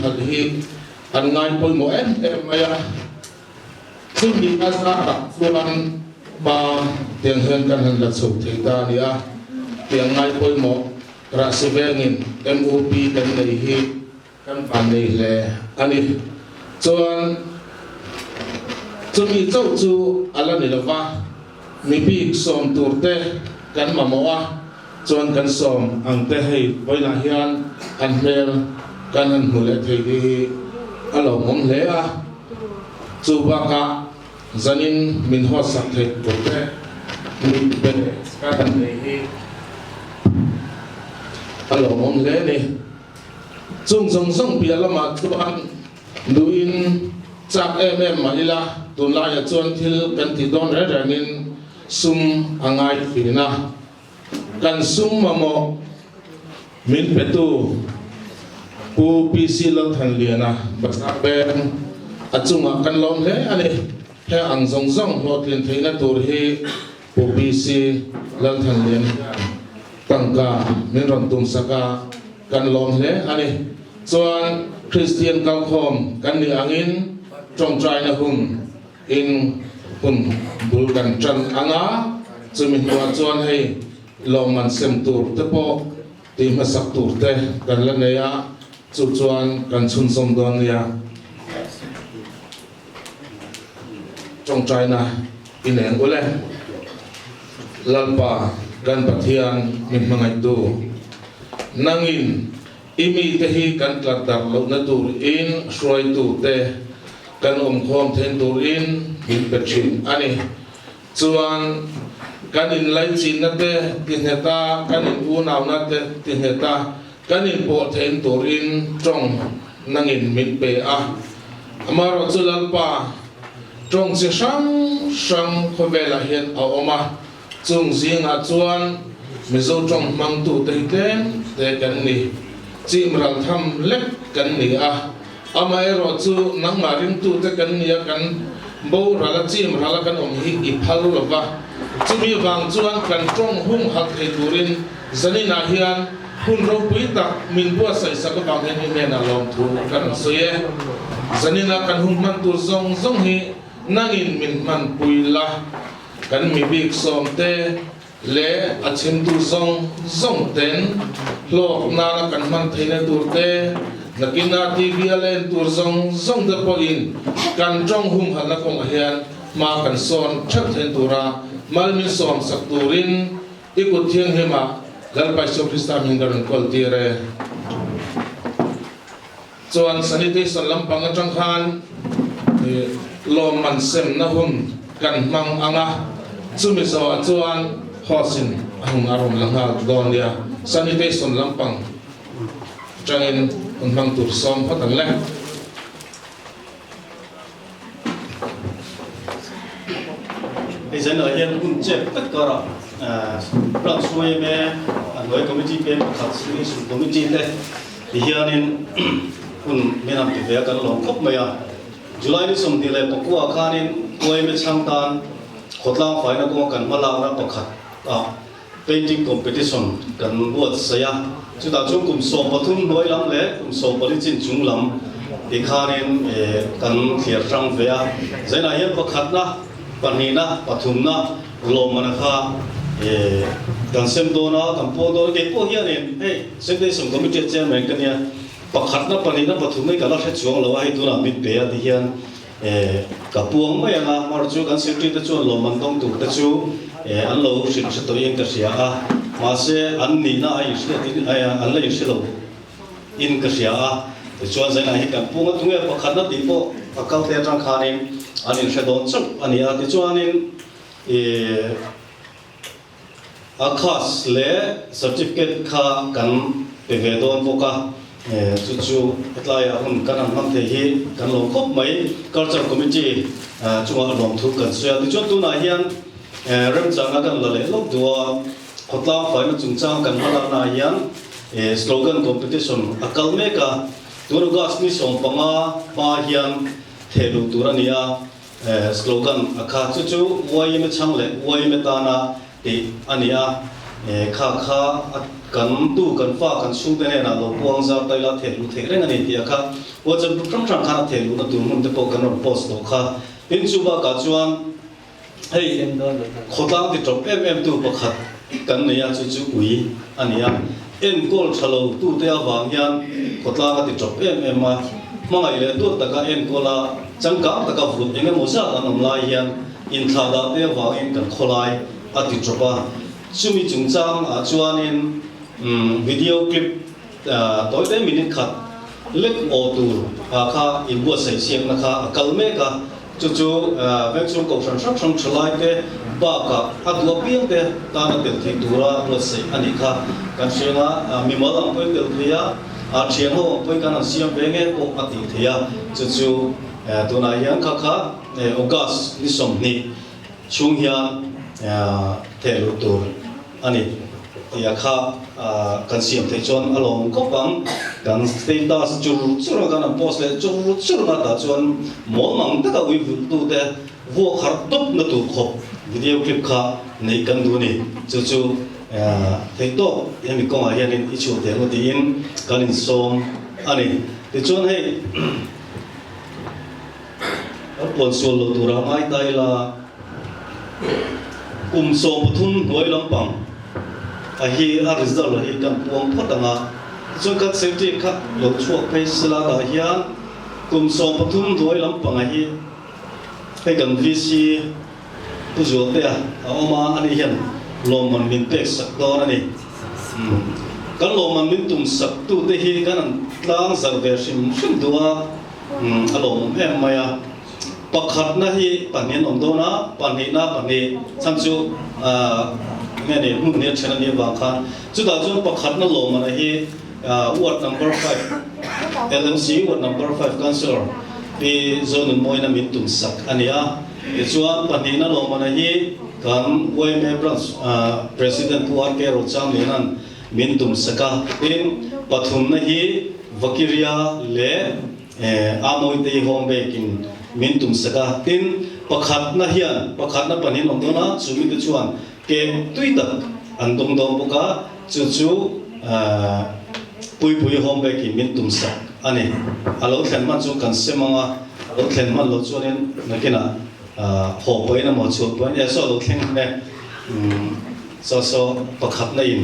hal hi an ngai poi mo em maya chu ni ka sa chuan ba tiang hen kan han la chho thei ta nia tiang ngai poi mo ra sevengin MOP kan nei hi kan pan nei le ani chuan chumi chau chu ala ni lova mi bi som turte kan mamoa chuan kan som ang te hei boila hian an hmel kan han hule thei hi alo mom le a chu baka zanin min ho sak thei turte mi be kan nei hi alo mom le ni chung zong pia lama chuan luin chak malila tunla ya chuan thil kan ti don re rangin sum angai phina kan sum mamo min petu pu PC lo than liana basa ben achunga kan lom le ani he ang zong lo tin theina tur hi pu PC lo than lian tangka min ron tum saka kan lom le ani chuan Christian kalkhom kan ni angin trong trai na hum in hun bulgan chan anga chumi hua chuan hei loman sem tur te po ti masak tur te kan la neya chu chuan kan chun som don ya trong trai na ineng ule lalpa kan pathian min mangai tu nangin imi te hi kan tlatar lo na tur in shroi tu te kan khom then tur in min petrin ani chuan kan in lai chin na te tin heta kan in u naw na te tin heta kan in po then tur in trong nangin min pe a amaro chulal pa trong se sang khobela hian a oma chung zinga chuan mizo trong mang tu te ten te kan ni chim ral tham lek kan ni a amai ro chu nang ma ring tu te kan ni kan bo rala chim rala kan hi iphal lova chumi wang chuan kan trong hung hak thei turin zanina hian hun ro pui tak min bua sai sa ka bang hen me na lom thu kan soye zanina kan hung man tur zong hi nangin min man puila kan mi bik som te le achim tu zong ten lok na kan man theina tur te nakina TV alen tur zong de po in kan trong hum hal na kong hian ma kan son thak then tura mal min som sak turin ikut thiang hema lalpai so krista min garon kol tire chuan sanitation lampang atang khan lom man sem na hum kan mang anga chumi so chuan hosin ahung arom langa don dia sanitation lampang changin mang tur som phatang le izen hian hun chep tak kara plan suai me loi committee pe khat sui su committee le hianin hun menam ti ve kan long khop maya July ni som ti le pakua khanin koi me changtan khotlang faina ko kan mala na pakhat painting competition kan buat saya chúng ta chung cùng som pathum loi lam le kum som pali chin chung lam ti khanin kan thiar rang ve a zaina hian pakhat na panina pathumna lomana kha kan sem dona kan po do ke po hianin hey sekde som committee chairman kan ya pakhat na panina pathum mai kala the chuang lawa hi tuna mit pe a ti hian ka puang mai anga mar chu kan secretary te chu loman dong tu te chu an lo sin se to yen ka sia a ma se an ni na ai se ti an la se lo in ka sia a te chuan zaina hi kan punga tunge pakhat na ti po akal te tang khanin anin se don chap ani a ti chuanin akhas le certificate kha kan pe ve don poka chu etlai a hun kan ham the hi kan lo khop mai culture committee chunga long thu kan sia ti chu tu na hian rem changa kan la le lok duwa khotla faina chungchang kan hala na hian slogan competition akal meka turugas ni sompanga ma hian thelu turania slogan akha chu wai me changle wai me ta na ti ania kha kan tu kan fa kan su te ne na lo puang za tai la the lu the reng ani tia kha wo chan pram thang kha the lu na tu mun te po kan ro post lo kha in chu ba ka chuan hei khotang ti top tu pakhat kan ne ya chu ui ania en kol thalo tu te awang hian khotang ti top ma mangai le tu taka en kola changka taka vut enge moza anom lai hian in thada te awang in kan kholai ati tropa chumi chungchang a chuanin video clip tối tới minute khat lek o tur kha in bu sai siam na kha kalme ka chu vek chu ko san sang chlai te ba ka adwa piang te ta na tel thi dura bu sai ani kha kan senga mi ma lang poi tel thia a thian ho poi kan siam ve nge ko ati thia chu tu na yang kha August ni som ni chung hian thelu tur ani ya kha kan siam the chon along ko pang kan status chu kan post le chu na ta chon mo mang ta ka wi tu te wo khar top na tu khop video clip kha nei kan du ni chu thế to em có ai hiện ít chút tiền một tiền cái linh som anh thì chọn hay bọn số lô tu ra mai tay là som một thun nuôi lắm bằng hi result là hi cần buông phát đằng à chọn các safety khác lô chuộc phải sila đã hian som một thun nuôi lắm bằng hi phải cần VC tu chuộc đấy mà anh hiện lom man min pek sak do na ni kan lom man min tum sak tu te hi kan tlang sak ver sim duwa alom em maya pakhat na hi panin om do na pani sang chu nge ne mun ne chana ni wa khan chu da chu pakhat na lom na hi ward number 5 LMC ward number 5 councillor pi zone moi na min tum sak ania chuan pani na lom na hi kan OMA branch president puan ke rochang lenan min tum saka in pathum na hi vakiria le amoi te home baking min tum saka tin pakhat na panin om dona chumi te chuan ke tuita an dong dong boka chu pui home baking min tum sak ani alo thlen man chu kan semanga alo thlen man lo chuanin nakina hồ bơi nó một chút bơi nhà số đầu tiên này số bậc này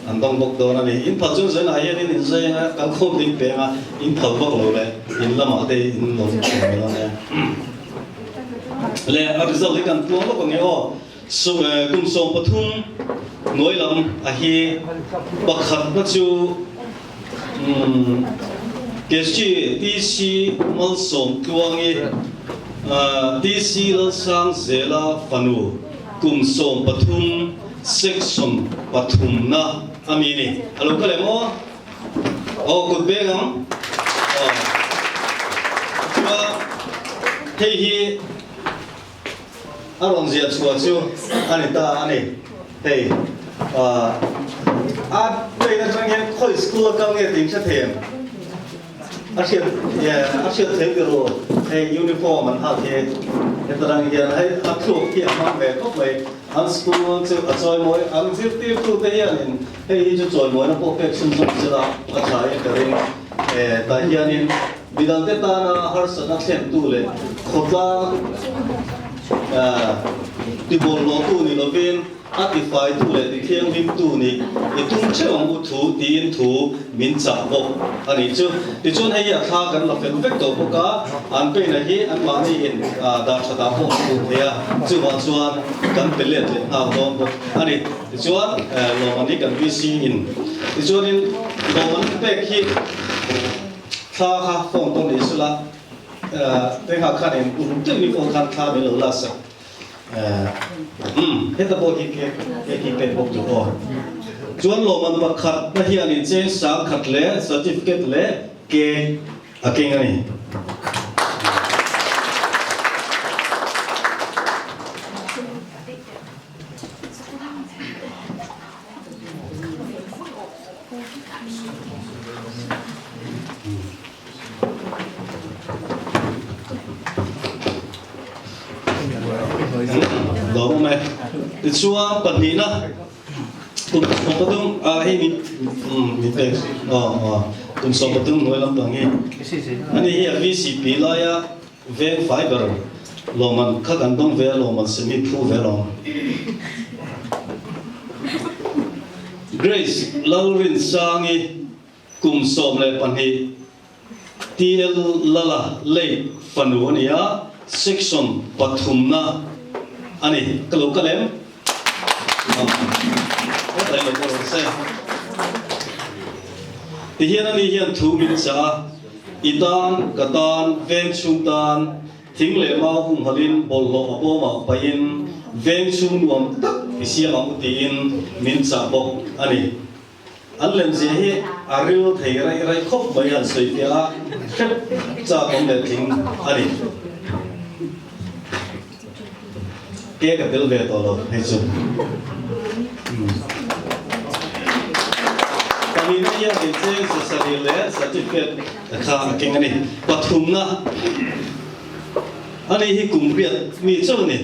anh đông bậc đó này in phát triển này in in xây á các công ty bé mà in phát bậc rồi đấy in làm ở đây in một chuyện đó này lẽ ở sau thì cần tuông bậc nghe ho số cùng số bậc thun nói lắm hi bậc nó chú cái gì DC mal sống tuông ấy DC la sang zela fanu kum som pathum section pathum na amini alo kale mo good begam chua hei hi arong zia chua chu ani hei đây là trang em khôi school cao nghe tiếng sát thèm asyik thấy cái rồi uniform mình học thì người ta đang hiện hay thuộc hiện mang về có vậy ăn school chứ ở chơi mỗi ăn tiếp tiếp tu thế hiện hay cho chơi mỗi nó có cái sinh hoạt chứ là ở trái cái này tại hiện vì đang tết ta là har sản xuất thêm tu lên khốt ra đi bộ lô tu này lô bên Artify tu le di thiang vim tu ni itung chewang uthu tin thu min cha bo ani chu ti chun hei ya tha kan la fel vek to boka an pe na hi an ma ni in da thada ho tu thea chu wa chuan kan pelet le ha do bo ani ti chuan lo mani kan VC in ti chuan in lo man pe khi tha kha phong tong ni sula te ha khan in tu ni phong khan tha be lo la sa hết tập bộ cái bên bộ chủ bộ chuẩn lộ man bạc khát na hiền in trên sáng khát lẽ certificate lẽ cái cái này đó mà thì chúa bận đi na tum som patung he mi te tum som patung noi lam bang he ani hi VCP la ya ven fiber loman kha kan dong ve loman semi phu ve lom Grace Laurin sangi kum som le pan hi TL lala le fanu ania section pathumna ani kalau kalem đây là câu hỏi thì hiện nay hiện thu minh cha itan katan ven chung tan thing le mau hung halin bol lo abo ma pain ven chung nuam tak isia ma utin min cha bok ani an lem je hi aril thei rai rai khop bai an sei tia khep cha kom le thing ani ke ka del ve to lo hai chu kami ni ya di je sesari le certificate kha kengani pathumna ani hi kumriat mi chawni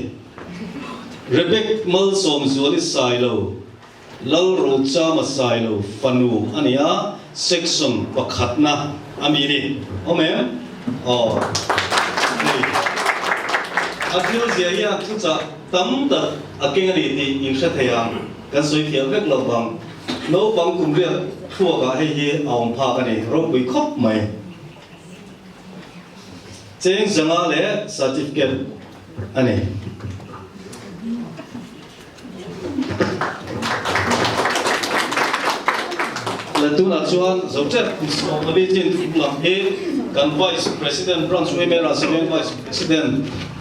rebek mal som zuali sailo lal ro cha ma sailo fanu ania section pakhatna amiri omem akhil zia ya thu cha tam da akengani ti imsha thayam kan soi thial vek lo bang no bang kumriat thua ka he hi aum pha ka ni ro bui khop mai cheng zanga le certificate ani la tu na chuan zochet so labi tin lam he kan vice president branch emera second vice president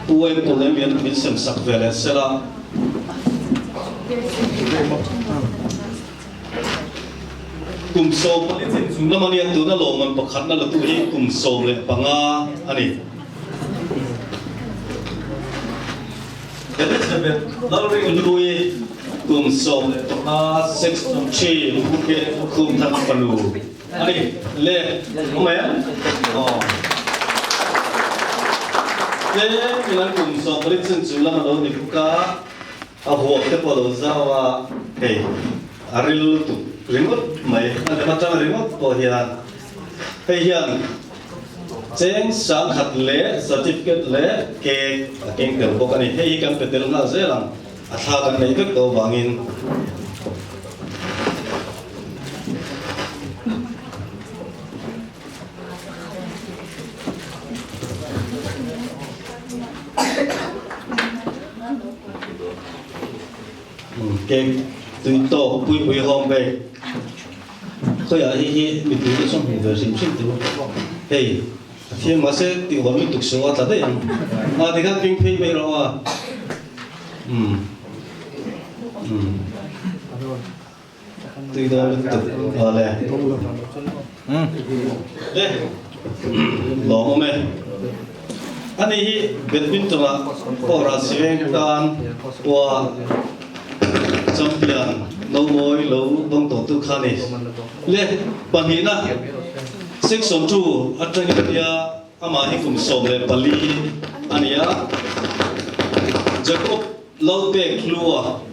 puem polemian milsem sakvele sela kum som politin lamania tu na loman pakhat na latu hi kum som le panga ani Elizabeth Lowry Lui kum som le panga section 3 buke kum thak panu ani le omaya le milan kum som politin chulam lo ni ka a huak te polo zawa hey aril tu ringot mai ada macam ringot po hian hey hian cheng sang khat le certificate le ke keng tel bok ani hey kan petel na zelang atha kan nei vek to wangin ke tui to pui hom be khoi a hi mi tu de song de sim sim tu hey thiên mà sẽ tiểu vẫn tục số ta đấy à thì các kinh phí bây giờ từ đó tục lẹ đấy lo mà mẹ anh ấy biết biết tụi nó bỏ ra xem tan qua champion lâu môi lâu bông tổ tu khani lẹ bằng hình na section 2 atangya ama hikum somle pali ania jacob lawpe klua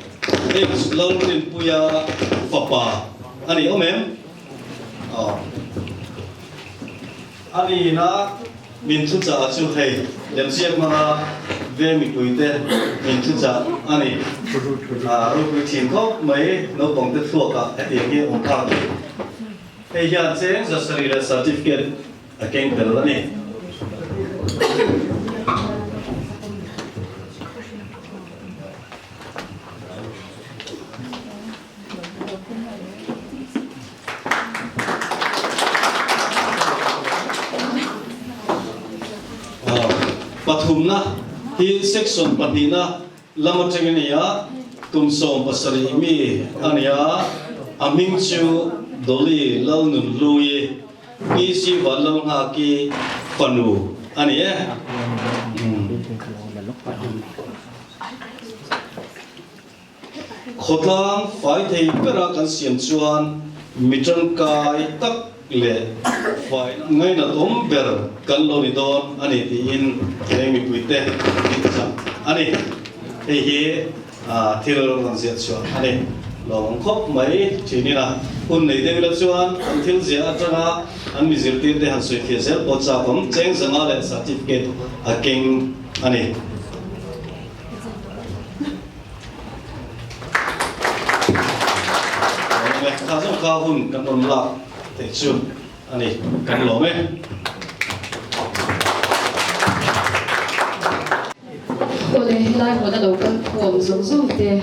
ex lawrin puya papa ani omem ani na min thu cha chu hei lem siak ma ve mi tuite min thu cha ani ru ru thin ko mai no bong te thua ka atiang hi om kha hey hian cheng zasari le certificate akeng tel ani pathumna hi section panina lamachengenia tumsom pasari mi ania aming chu doli lau nun lui isi walau ngaki panu ani khotang fai thei pera kan siam chuan mitran kai tak le fai ngai na tom ber kan lo ni don ani ti in mi puite ani hi thil kan siam chuan ani lòng khóc mấy chỉ đi là hun này đây là chuan anh thiếu gì ở trong á anh bị giết tiền để hắn suy thiệt sẽ bỏ ra cũng chén sang á để certificate à kinh anh ấy khá giống khá hun căn ổn lạc để chun anh ấy căn lỗ mấy Ole lai mo na lo kan khom zong zong te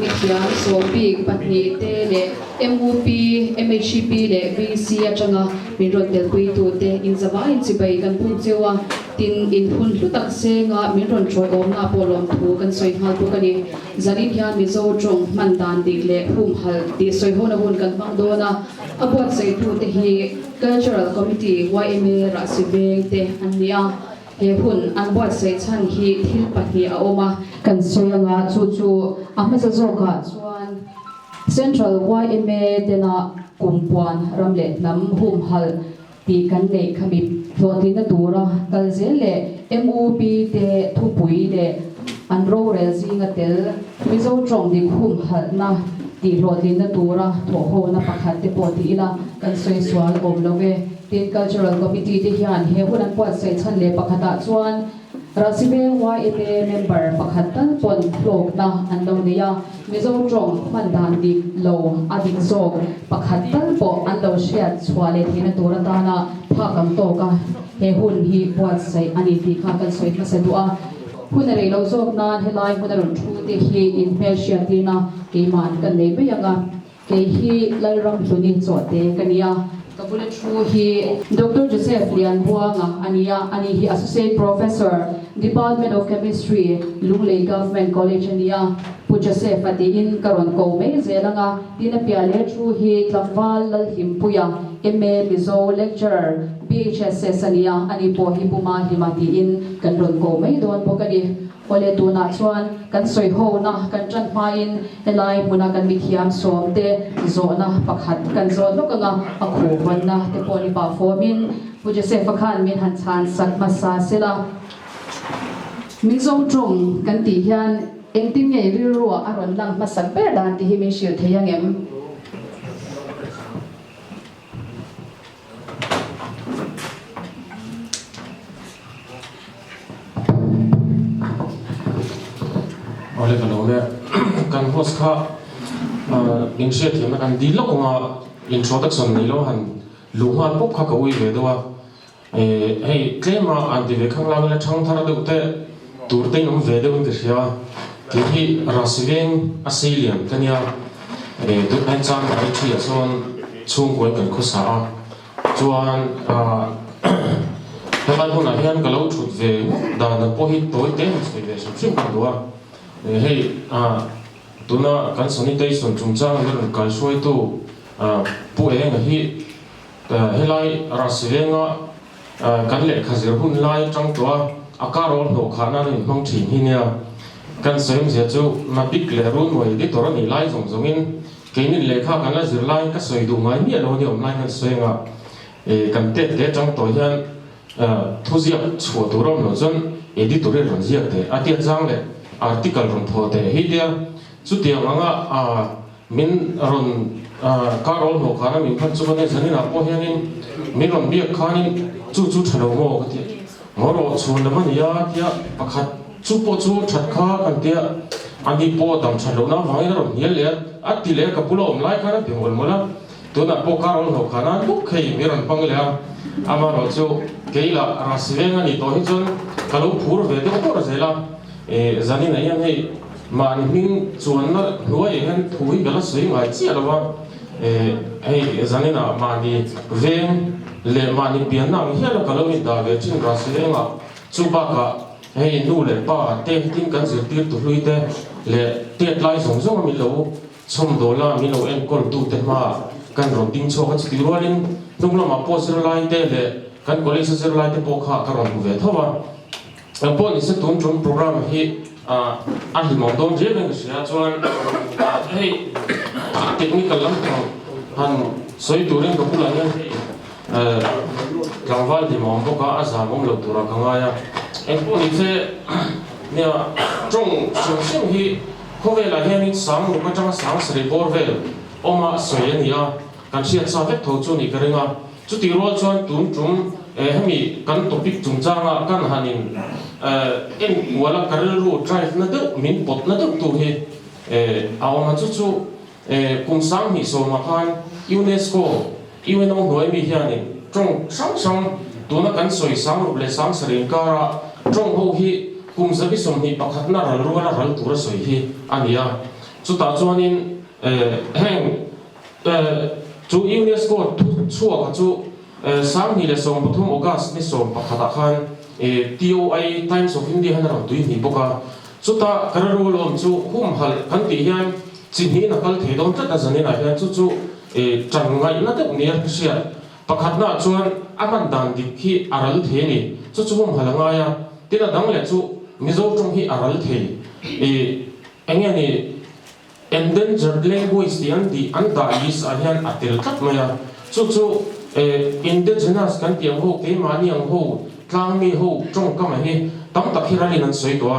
mi khiam so big patni te le MUP MHP le VC atanga min ron tel pui tu te in zawa in chibai kan pun chewa tin in hun hlu tak se nga min ron troi om na polom thu kan soi hal tu kani zanin hian mi zo tong man dan dik le hum hal ti soi ho na hun kan mang do na abuat sei tu te hi cultural committee YMA ra sibeng te ania he hun an buat sei chan hi thil pahni a oma kan soyanga chu chu amasa zoka chuan central YMA dena kumpuan ramle nam hum hal ti kan nei khami thoti na tura kal zel le MUP te thupui le an ro rel zinga tel mizo tong ding hum hal na ti roti na tura tho ho na pakhat te poti ila kan soi swal om love tin cultural committee te hian he hunan puat sei chan le pakhata chuan rasibe YMA member pakhatan pon flok na anlo niya mizo tong mandan dik lo adik zog pakhatan po anlo share chwale thina turata na phakam to ka he hun hi puat sei ani ti kha kan soi masadua hunare lo zog nan helai hunaron thu te hi in persia tina ke man kan le be yanga ke hi lai ram thuni chote kania kabule thu hi Dr. Joseph Lian Huanga ania ani hi associate professor Department of Chemistry Lunglei Government College ania pu Joseph ati in karon ko me zelanga tina piale thu hi tlangwal lal himpuya MA Mizo lecturer BHSS ania ani po hi puma himati in kanron ko me don pokadi ole tu na chuan kan soi ho na kan tran main helai muna kan mithiam som te zo na pakhat kan zo lo ka a khu ban na te poni pa formin pu Joseph khan min han chan sak ma sa sela mi zo trong kan ti hian engting nge ri ro aron lang ma sak ber dan ti hi mi shil theyang em ole kan ole kan host kha initiative na kan dilo ko introduction ni lo han luhan pop kha ka ui ve dowa hey claim an de khang lang la thang thara de te tur te nom ve de un kria ke hi rasiveng asilian kania tu an chang ai thi ason chung ko kan khusa chuan heban huna hian ka lo thut ve da na po hi toy te se ve sim kan dowa hey tuna kan sanitation chungchang len kal soi tu pu eng hi helai rasivenga kan le khazir hun lai tang tua akarol no khana ni mong thin hi nia kan soim je chu na pik le run moi di tor ni lai zong zongin kenin lekha kan la zir lai ka soi du ngai ni lo ni om lai kan soinga kan te te tang to hian thuzia chhuwa turam no chon editor ron ziak te atia chang le article ron thote hi dia chutia manga min ron karol ho khana min phan chubane zanina po hianin min ron bia khanin chu thalo mo ka ti ngoro chhun na man ya tia pakhat chu po chu that kha kan tia ani po dam thalo na wangi ron hial le ati le ka pulo om lai khana pingol mola to na po karol ho khana bu khei mi ron pang le ama ro chu keila rasvenga ni to hi chon kalo phur ve de ko zela zanin ai ang hei man hing chuan na huai han thui gala sui ngai chi alawa hei zanin a mani veng le mani pian na hian ka lo min da ve chin ra silenga chuba ka hei nu le pa te tin kan zir tir tu hlui te le te lai song song mi lo chom do la mi lo en kol tu te ma kan ron ting cho ka chi rualin nung lo ma po sir lai te le kan college sir lai te po kha ka ron ve thowa pon is tun chun program hi a hi mong dom je ben sia chuan hei technical lam han soi turin ko pula hian kangwal di mong bo ka asa mong lo tura kanga ya en pon i se nia chung chung sim hi เวลาเฮียนี่สังลูกก็จังสังสริบอร์เวลออกมาสวยนี่อ่ะการเชียร์ซาเวททจูนี่ก็เรื่องอ่ะจุดที่รอจวนตุนจุ่มให้มีการตบิกจุ่มจางอ่ะกันหันินหัวละการรู้ drive นั่นดูมินปดนั่นดูตัวเฮเอามาจุดกุมสังหิโซมาคันยูเนสโกอีเวนต์หน่วยมีเฮียนี่จงสังตัวนักการสวยสังรูปเลยสังสริงการะจงหูฮีกุมจะพิสมฮีปักขัดน่ารัวน่ารักตัวสวยฮีอันนี้อ่ะจุดตาจวนินแห่งจูยูเนสโกชั่วกับจูสังฮีเลยส่งปฐมออกัสนี่ส่งปักขัดขันTOI Times of India นั่นเราตัวนี้บอกว่าจุดตาการรู้ลมจูหุ่มหัลกันตีเฮียนจีนนักการเทดอนจัดจะนี่นะเฮียนจูจังไงนั่นเด็กเนี่ยก็เสียปักขัดน่าชวนอามันดันดิคีอารัลเทนี่จูหุ่มหัลง่ายที่นั่นดังเลยจูมิโซจงฮีอารัลเทเงี้ยนี่ endangered language ที่อันดาอิสอาเฮียนอัตเลตัดมาจูindigenous กันที่ยังหูเกมานี่ยังหูกลางมีหูจงก็ไม่ฮีตั้งแต่ที่เราเรียนสวยตัว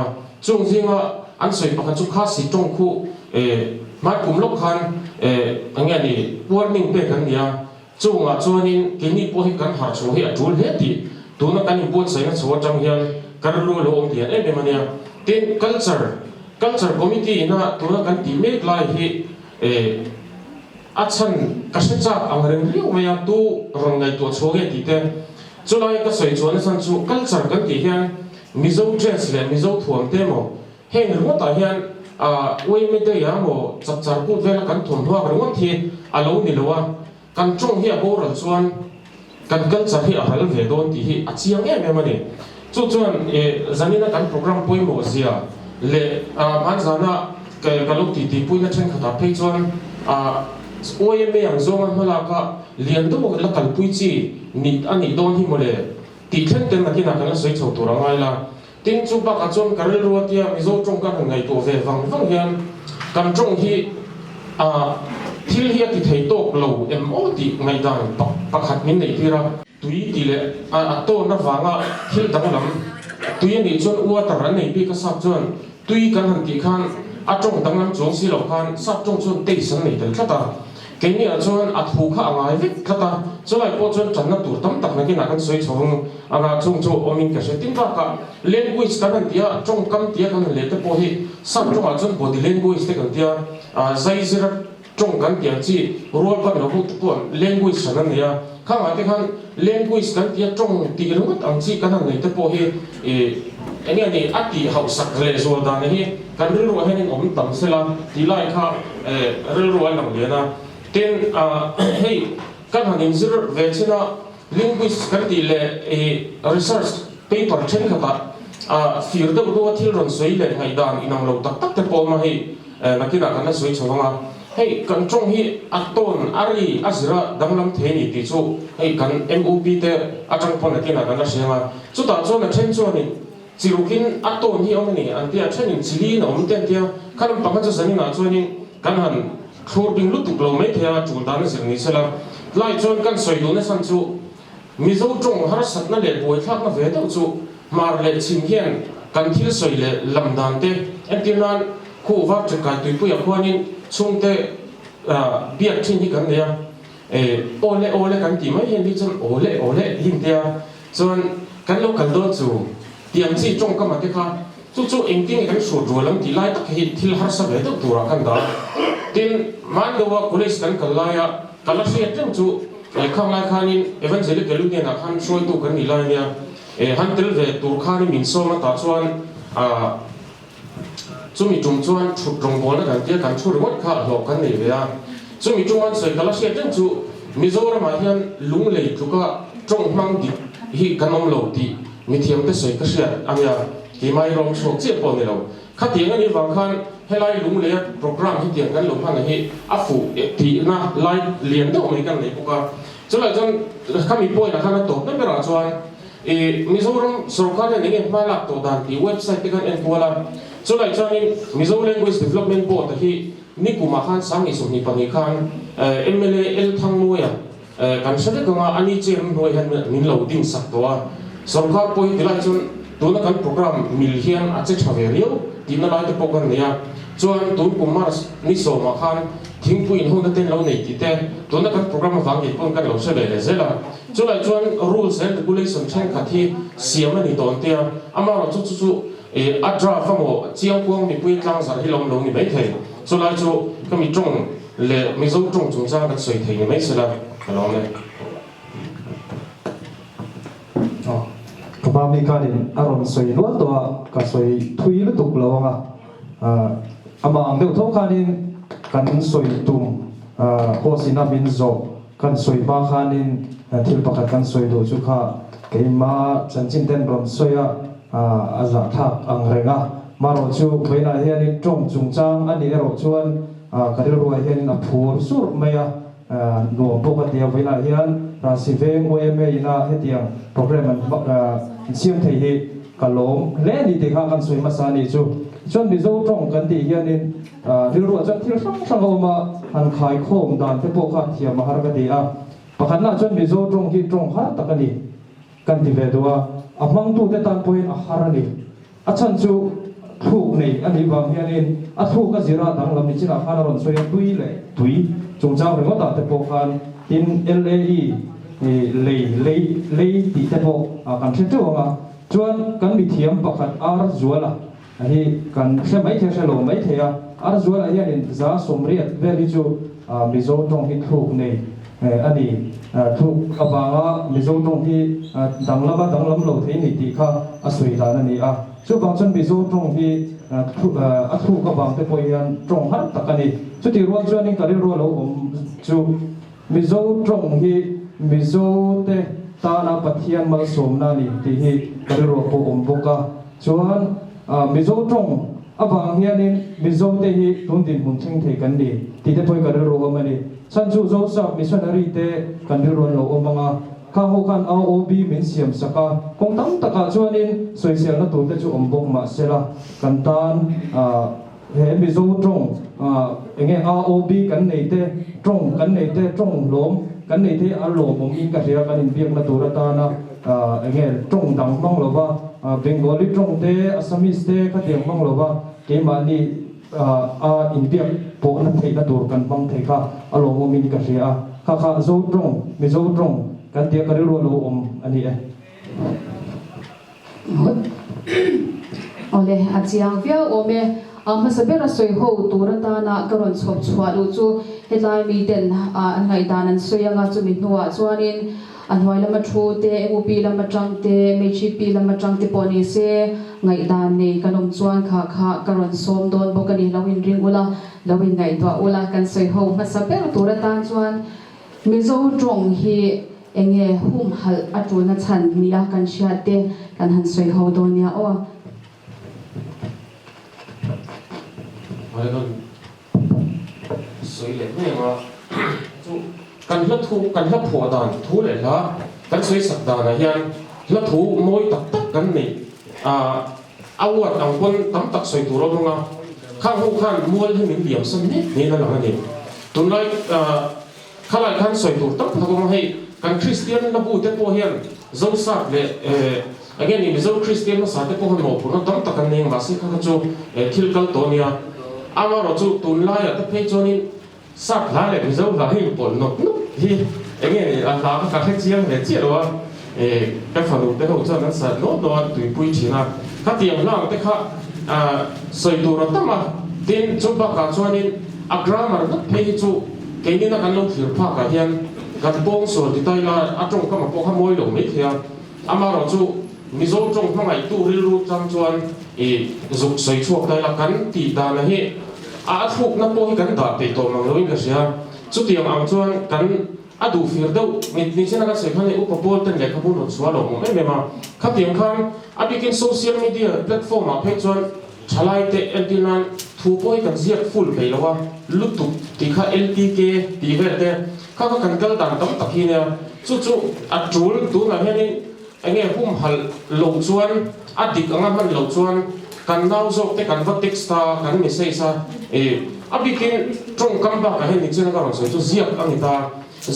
จงจริงว่าอันสวยปักขัดจุข้าสิจงคู่มาคุมลบคันอย่างเงี้ยนี่ warning เป็นกันเนี่ยจงจวนนี้กินนี่พวกกันหาช่วยจูเล็ดที่ตัวนักการนี่พูดใส่กันสวดจังเฮียนการรู้ลงที่เป็นมันเนี่ยที่ culture committee นะตัวนักการที่ไม่ไล่ที่อาจารย์ก็เชื่อใจอังเรื่องเรื่องไม่ยากตัวรังไงตัวช่วยที่เต้จุดไล่ก็สวยชวนสันจู culture กันที่เฮียนมิโซเจสเลยมิโซถ่วงเต็มอ่ะเห็นหรือว่าแต่เฮียนวันไม่ได้ยังโมจับจับพูดเวลากันถ่วงหัวกันวันที่อารมณ์นี่เลยว่ากันจงเฮียโบราณส่วนกันจะเฮียอะไรเวดอนที่เฮียอาชีพเงี้ยไม่มาเนี่ยจุดจันนี่นะกันโปรแกรมพูดโมเสียเลยมันจะน่ะกันลูกที่พูดนั่นเช่นขนาดเพย์ส่วนวันไม่ยังส่งมันมาแล้วก็เรียนตัวแล้วกันพูดจีนี่อันนี้โดนที่โมเลยที่เช่นเต็มนักที่นักกันสวยโฉตัวรังไงล่ะทิ้งจุบักจนการรู้ว่าที่มิโซจงกันไงตัวเวฟังเฮียนกันจงที่ที่เฮียที่ไทยโตกเราMOT ไงดังปักขัดมินในที่เราตุยที่เลยโตนับฟังที่ดังลำตุยนี่จนอ้วนแต่รันในปีก็สับจนตุยกันหันที่ขันจงดังลำจงสิเราขันสับจงจนเตะสันในแต่ละตาแกนี่จนถูกข้าอะไรวิกตาจนไอ้พวกจนจันนับตัวตั้มตักนักกินนักกันสวยชงจงอมินก็เสตินว่าก็ language กันที่จงกันที่กันเลยแต่พอที่สับจงจน body language ที่กันที่ใจเสียจงกันที่จีรัวกันเราพูดตัว language นั่นเนี่ยข้างหลังที่กัน language กันที่จงที่เราพูดอังกฤษกันเลยแต่พอที่อันนี้นี่อัติเขาสักเลยส่วนด้านนี้กันเรื่องว่าให้นี่ผมตั้งเสร็จแล้วที่ไล่ข้าเรื่องว่าหนังเดียนะเต็มให้กันหันอินซิร์เวชนะ linguist กันที่เลยresearch paper เช่นกันฟิลเตอร์ตัวที่เราสวยเลยให้ด้านอินังเราตักแต่พอมาให้นักกีฬากันนั้นสวยชงมาให้กันจงให้อัตโตนอารีอาศิระดังลำเทนี่ที่จู่ให้กัน MOP เตออาจารย์พอนักกีฬากันนั้นเสียมาจุดต่างส่วนนั้นเช่นส่วนนี้จิรุกินอัตโตนที่เอาเนี่ยอันที่เช่นจิลีนอมเตียนที่ขันปังกันจะสนิทนะส่วนนี้กันหันครูบิงลุตุกลไม่เทียจูดานสิ่งนี้เสร็จแล้วไล่จนกันสวยดูในสันจู่มิโซจงหาสัตว์นั่นเลยป่วยทักนั่นเวทจู่มาเลยชิมเฮียนกันที่สวยเลยลำดานเตอันที่นั้นคู่วัดจะกลายตัวผู้ใหญ่คนนี้ช่วงเตเบียดทิ้งที่กันเนี่ยโอเล่กันที่ไม่เห็นที่จนโอเล่หินเดียจนกันลูกกันโดนจู่เตรียมที่จงก็มาที่ข้าจู่เองที่กันสูดรัวลำที่ไล่ตักหินที่หาสัตว์เวทตัวกันดาทีนมันดูว่าคุณลิสกันกันไล่กันละเสียจังจู่ข้างไล่ข้านี่เอเวนเซลิกลุกเนี่ยนะขันช่วยตัวกันนี่ไล่เนี่ยฮันเตลเวตัวข้านี่มินโซมาตัดส่วนจุมีจุ่มชวนชุดตรงบอลนั่นกันที่กันชุดวัดข้าหลอกกันนี่เวียจุมีจุ่มวันสวยกันละเสียจังจู่มิโซรามาเฮียนลุงเลยทุกก็จงมั่งดิฮีกันน้องโลดีมีเทียมแต่สวยก็เสียอันยาที่ไม่รองโชคเสียปนนี่เราข้าเทียงกันนี่บางครั้งให้ไล่ลุงเลยโปรแกรมที่เทียงกันหลงพันนี่อัฟูที่น่าไล่เลี้ยงตัวไม่กันเลยพวกก็จนหลังจากข้ามีป่วยนะข้านั้นตกนั่นเป็นอะไรชวนมิโซรัมสรุปกันนี่มาลักตัวดันที่เว็บไซต์ที่กันเอ็นกัวละจนหลังจากนี้มิโซ Language Development Board ที่นี่กูมาขันสังอิสุนิปนิขันMLA ทั้งหน่วยกันเสด็จกันอันนี้เจมหน่วยหันมินเหล่าดิ้งสักตัวสรุปกันป่วยที่หลังจากตัวนักการโปรแกรมมิลเฮียนอาจจะชาวเรียวที่นั่นไล่ตัวโปรแกรมเนี่ย chuan tun kumar ni so ma khan thing puin hon ten lo nei ti te tun na kan program wang ki pon kan lo se le zela chulai chuan rules and regulation chen kha thi siam ani don tia ama ro chu adra famo chiang kuang mi pui tlang sa hi long lo ni mai thei chulai chu kami tong le mi zo tong chung cha kan soi thei ni mai sela lo ne Kapa mi kadin aron soi luat toa ka soi thui lu tuk lawanga ama ang deu thau khanin kan soi tum ho sina bin zo kan soi ba khanin thil pakhat kan soi do chu kha keima chanchin ten rom soya aza thak ang renga maro chu veina hianin tong chungchang ani ero chuan kadil ruai hianin a phur sur maya no boka dia veina hian rasiveng OMA ina hetiang program an siam thei hi kalom le ni te kha kan soi masani chu chon mi zo tong kan ti hianin rilru chan thil sang sang oma han khai khom dan te po kha thiam har ka ti a pakhat na chon mi zo tong hi tong ha takani kan ti ve doa amang tu te tan poin a harani a chan chu thuk nei ani wang hianin a thuk ka zira dang lam ni china khana ron soi tui le tui chungchang rengo ta te po khan in LAE lei ti te po kan thil tu nga chuan kan mi thiam pakhat ar zuala hi kan se mai the lo mai the a ar zuala hianin za somriat veli chu mizo tong hi thuk nei ani thuk abanga mizo tong hi danglam lo thei ni ti kha asui dan ani a chu bang chon mizo tong hi a thuk abang te po hian tong har takani chu ti rual chuan in kari ro lo chu mizo tong hi mizo te ta na pathian mal som na ni ti hi kari ro po boka chuan mizo tong abang hianin mizo te hi tundin mun thing the kan ni ti te poi kari ro mani chan chu zo sa missionary te kan ri ron lo omanga kha ho kan AOB min siam saka kong tam taka chuanin soisial na tu te chu ombok ma sela kan tan he mizo tong enge AOB kan nei te tong kan nei te tong lom kan nei te a lom om in ka ria kan in biak na tu ra ta na enge tong dang mang lo ba Bengali tong te Assamese te ka tiang mang lo ba ke ma ni in biak po na thei na tur kan mang thei kha a lom om in ka ria kha zo tong mizo tong kan tia ka ri ro lo om ani e ole achiang via ome masabera soi ho turata na karon chhop chhuat lu chu hetlai mi ten angai danan soyanga chu mi hnuwa chuanin anhoi lama thu te MOP lama tang te MHP lama tang te poni se ngai dan nei kanom chuan kha karon som don bokani lawin ring ula lawin ngai to ula kan soi ho masabera turata chuan mizo tong hi enge hum hal atuna chan nia kan sha te kan han soi ho don nia o ai don soi le me ma chu kan la thu kan la pho dan thu le la kan soi sak da na hian la thu moi tak kan nei awat ang kon tam tak soi tu ro nga khang hu khan mual hi min liam sam ni na la ni tunai khalai khan soi tu tak thagom hei kan Christian na bu te po hian zo sak le again ni zo Christian na sa te po han mo pu na tam tak kan nei ma se kha chu thil kal to nia ama ro chu tun lai ta phei chonin sak la le zo la hi pon no hi again ni a la ka kha chiang le chi ro ka fa lu te ho cha na sa no do tu pui china ka tiang lang te kha soi tu ro ta ma tin chu ba ka chonin a grammar na phei chu ke ni na kan lo thir pha ka hian kan bong so ti tai la a tong ka ma po kha moi lo me thia ama ro chu mizo tong phangai tu ril ru chang chuan zuk soi chuak dai la kan ti da na hi a thuk na po hi kan da pe to mang loin ka sia chu tiang ang chuan kan adu fir do ni sena ka se khane upapol ten le khabun on swalo mo me ma kha tiang khan a bikin social media platform a phe chuan chalai te antinan thu poi kan ziak full pe lawa lutu ti kha LTK ti ver te kha kan kal dan tam takhi ne chu a trul tu na hian enge hum hal lo chuan adik anga man lo chuan kan nau zok te kan va texta kan message sa abikin trong kam ba ka hen ni chena ka ron so chu ziak angita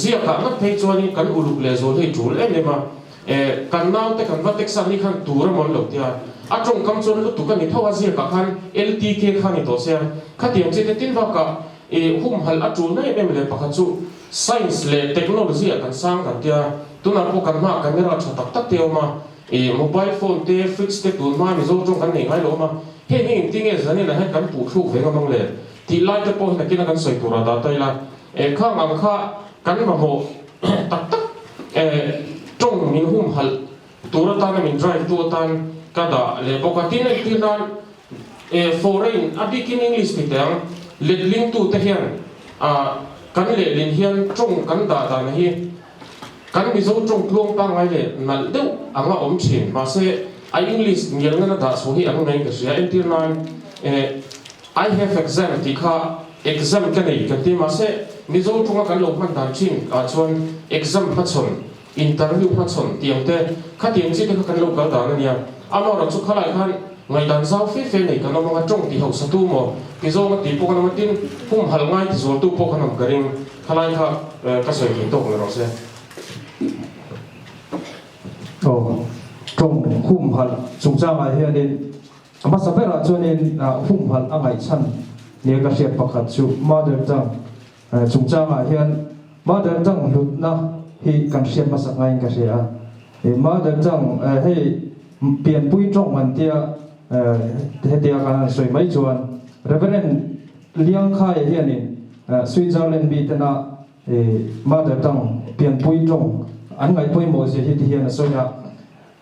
ziak ka na phei chuan kan uluk le zo le tul em ma kan nau te kan va texta ni khan tur mon lo tia trong cam chôn lúc tụ cái này thâu azir cả khan LTK khan này tổ xe khát tiệm chỉ để tin vào cả hum hal atu này em lấy bạc chu science le technology kan sang kan tia tu na po kan ma camera cha tak tak teo ma mobile phone te fix te tu ma mi zo trong kan nei ngai lo ma he he ting e zani na he kan pu thu ve ngam le ti lai te po na kin kan soi tu ra da tai la kha ngam kha kan ma ho tak tak trong min hum hal tu ra ta na min drive tu tan kada le po ka tin e tin dan foreign abikin english ti tang let link tu te hian kan le lin hian trong kan da da na hi kan mi zo trong tlong pa ngai le nal deu anga om chin ma se ai english ngel na da so hi ang nei ka sia entir nan I have exam ti kha exam ka nei ka ti ma se mi zo trong kan lo man dan chin a chon exam pa chon interview pa chon tiang te kha tiang chi te kan lo ka da na nia ama ra chu khala khan ngai dan zau fe fe nei kan lo ma trong ti ho sa tu mo ki zo ma ti po kan ma tin hum hal ngai ti zo tu po kan am karing khalai kha ka soi ki tok na ro se trong hum hal chung cha mai hian in ama sabera chuanin hum hal angai chan ne ka hriat pakhat chu mother tongue chung cha mai hian mother tongue lutna hi kan hriat ma sak ngai ka hria mother tongue hei pian pui trong man tia he tia kan soi mai chuan reverend liang khai hian in Switzerland bi tana mother tongue pian pui trong an ngai pui mo je hi ti hian soya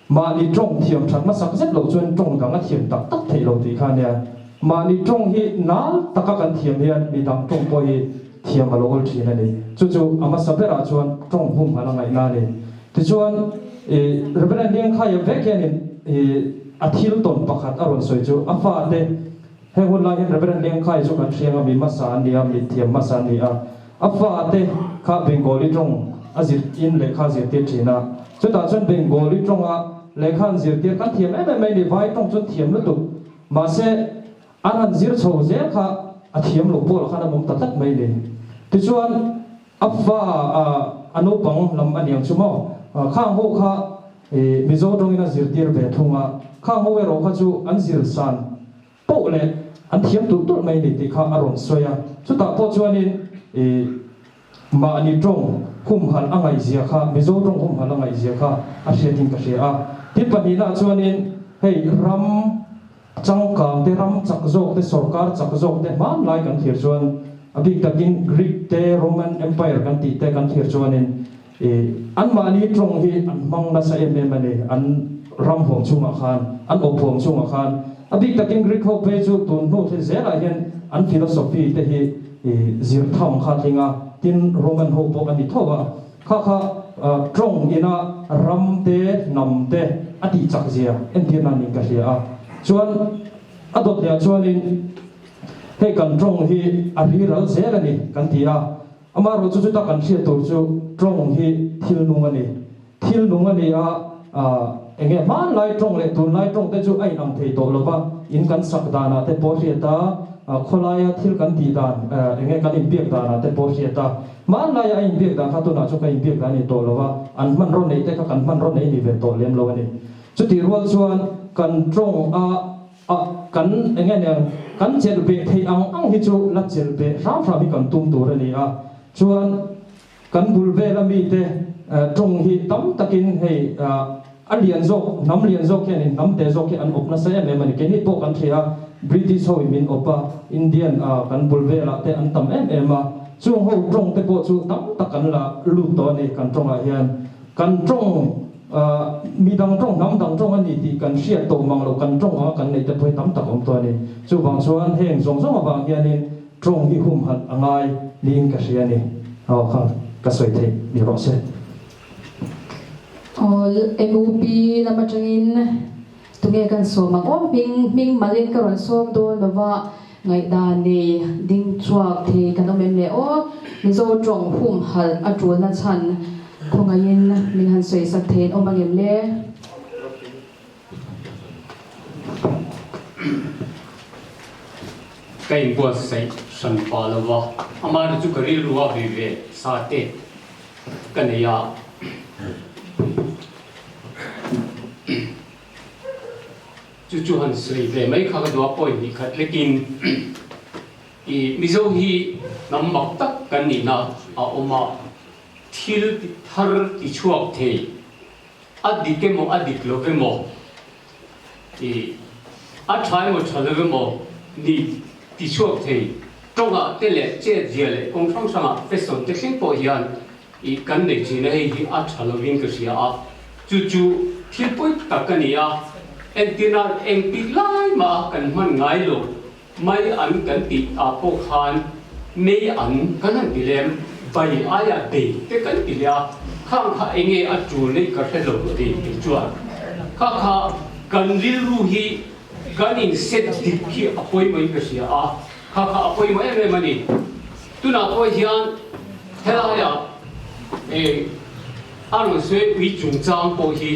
ma ni trong thiam thak ma sak zet lo chuan trong dang a thiam tak tak thei lo ti khan ya ma ni trong hi nal taka kan thiam hian mi dang trong po hi thiam a lo ol thina ni chu ama sabera chuan trong hum hala ngai na ni ti chuan reverend liang khai ve ken in a thil ton pakhat aron soi chu afa te he hun la hin reverend liang khai chu kan thiam mi ma sa ni a mi thiam ma sa ni a afa te kha bengali trong azir in le kha zir te thina chu ta chuan bengali trong a le khan zir te kan thiam em mai ni vai trong chuan thiam lu tu ma se anan zir chho ze kha a thiam lo pol khana mom tatak mai ni ti chuan afa anu pang lam aniang chumo khang ho kha mizo trong ina zir tir ve thunga khang ho ro kha chu an zir san po le an thiam tu tu mai ni ti kha aron soya chu ta po chuan in ma ni trong hum hal angai zia kha mizo trong hum hal angai zia kha a hriatin ka hria ti pani na chuan in hei ram changkang te ram chak zok te sarkar chak zok te man lai kan thir chuan abik takin Greek te Roman Empire kan ti te kan thir chuan in an ma ni trong hi an mang na sa em ani an ram hom chunga khan an op hom chunga khan abik takin Greek ho pe chu tun no the zela hian an philosophy te hi zir tham kha thinga tin Roman ho po ani thowa kha trong ina ram te nam te ati chak zia en tin na ning ka hria chuan adot ya chuan in he kan trong hi a ri ral zela ni kan tia ama ro chu ta kan hria tur chu trong hi thil nung ani a enge man lai trong le tun lai trong te chu ai nam thei to lova in kan sak dana te po hria ta kholaya thil kan ti dan enge kan in piak dana te po hria ta man lai ai in piak dan kha tu na chu kai in piak dan ni to lova an man ro nei te ka kan man ro nei ni ve to lem lo ani chu ti rual chuan kan trong kan enge ne kan chel be thei ang hi chu la chel be ram hi kan tum tur ani a chuan kan bul ve la mi te trong hi tam takin hei alian zok nam lian zok hian nam te zok an op na sa em ani ke ni po kan thia British ho min opa Indian kan bul ve la te an tam em a chung ho trong te po chu tam takan la lu to ni kan trong a hian kan trong mi dang trong nam dang trong ani ti kan hria to mang lo kan trong a kan nei te poi tam tak om to ni chu wang chuan heng zong zong awang hian in trong hi hum hat angai ling ka hria ni kha ka soi thei ni ro se MOP lama changin tunge kan so mang om ming malin karon som do nova ngai da ni ding chuak the kan om le o mizo trong hum hal atul na chan khongain min han soi sak the om bangem le kai bo sai san pa lo wa amar chu kari ruwa bi ve sa te kan ya จู่ๆหันสวยเลยไม่ข้าก็ดูว่าป่วยนี่ครับเลกินมิโซฮีน้ำมักตักกันนี่นะอาอมาทิลทาร์ที่ช่วงเทอดีตเกมอดีตโลกเกมอาชายมันชาลเกมนี่ที่ช่วงเทตรงอ่ะเตล่เจ๊เจียเลยองค์ช่างช่างอ่ะเฟสต์เด็กสิ่งพอยันกันในจีนให้อาชาลวินก็เสียจู่ๆที่ป่วยตักกันนี่เอ็นตินาเอ็งติไล่มากันมันง่ายลงไม่อันกันติอาพวกฮันไม่อันกันนั่นติเลมไปอายาเด็กแต่กันติเลียข้างข้าเองอาจูนี่ก็เทลงดีจวนข้ากันริลูฮีกันอินเซตดิคีอภัยไม่ก็เสียข้าอภัยไม่เอ็มมันนี่ตุน่าอภัยยันเฮลายาอันนั้นสวยวิจุงจางพอฮี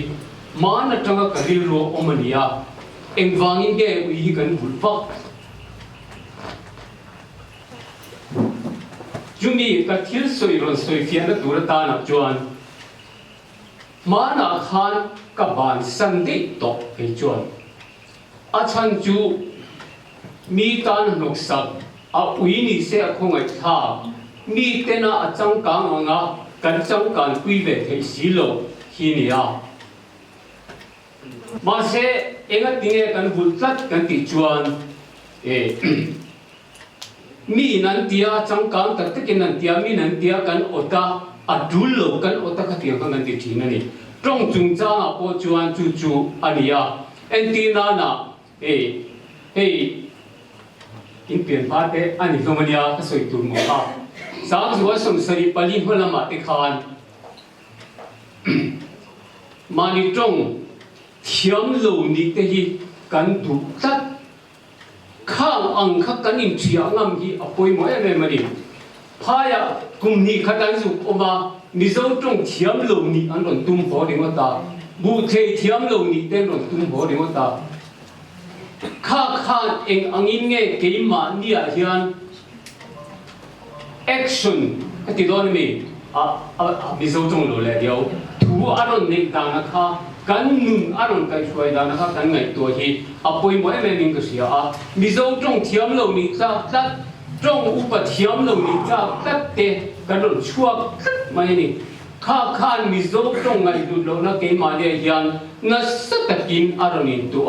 มาหน้าจังก็ริลูอมันนี่เอ็งวางอินเกวิกันบุลฟักจุมีกัทิลสวยรอนสวยเฟียนตัวตาหนักจวนมาหน้าขันกับบานสันติตกไปจวนอาชันจูมีตานนกสักอาวินิเสียคงไอ้ท่ามีเตน่าจังกังงากันจังกันคุยเวทสิโลฮีนียมาเสเองติงกันบุตรกันติจวนมีนันทียจังกันตัดกินนันทียมีนันทียกันโอตาอดูโลกันโอตาขัดยังกันนันทีทีนั่นนี่ตรงจุงจ้างพอจวนจู่อันนี้เอ็นตีนานะอินเปลี่ยนพาร์ทอันนี้ก็มันยาก็สวยตัวมุขสามส่วนสมสริปลิมพลมาติคานมานิตรงเทียมโลนิเตหิกันดุตัดข้างอังคักกันอินเทียงามฮีอภัยไม่เอ็มมันนี่พายกุมนี้ขัดกันสุกออกมามิโซตรงเทียมโลนิอันนั้นตุ้มหัวดิ่งตาบูเทเทียมโลนิเต้นนั้นตุ้มหัวดิ่งตาข้าเองอังอินเงเกยมาเนี่ยเฮียน action ที่โดนมีมิโซตรงโลเลยเดียวทูอารมณ์นี้ต่างนะคะกันนุ่นอารมณ์ใครช่วยได้นะคะกันไงตัวที่อภัยไม่เอ็มก็เสียมิโซตรงเทียมโลนิจ้าตัดตรงอุปเทียมโลนิจ้าตัดเตะกันโดนชั่วไม่นี่ข้ามิโซตรงไงดูโลนะเกยมาเนี่ยเฮียนนัสตะกินอารมณ์นี้ตัว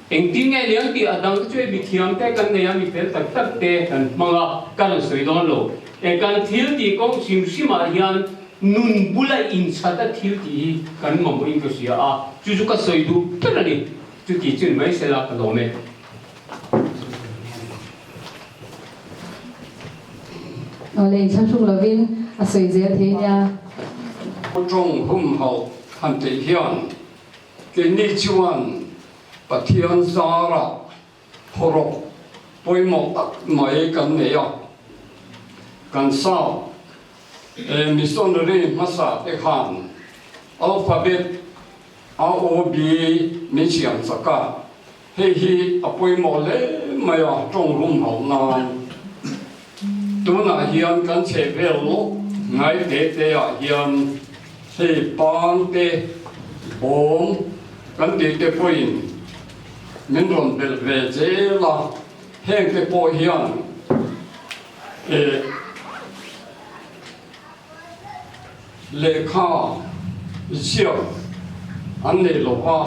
เองทิ้งไงเลี้ยงที่ดังช่วยบิดเทียมแต่กันเนี่ยมีเป็นตัดเตะกันมังกันสวยดอนโลกันทิลที่ก็ชิมมาเฮียนนุนบุลอินชาตทิลที่กันมั่งอินก็เสียจู่ๆก็สวยดูเป็นอะไรจู่ที่จุดไม่เสร็จแล้วก็โดนเนี่ยเอาเลยช่างชุงลวินสวยเสียทีเนี่ยจงหุ่มเขาหันติเฮียนกินนิจวันปะเทียนสาระพรกปอยหมอกไม่กันเนี่ยกันเศร้ามิสอนรีมาสาเอกหันอัลฟาเบตAOB มีเสียงสักการเฮ้ยปอยหมอกเลยไม่จงหุ่มเขานานตัวน่ะเฮียนกันเชฟเวลไงเตะเฮียนเฮ้ปางเตะบงกันเตะปอยมินรอนเบลเวเจลาเฮงเตปอเฮียนเลขาเชียวอันนี้โลว่า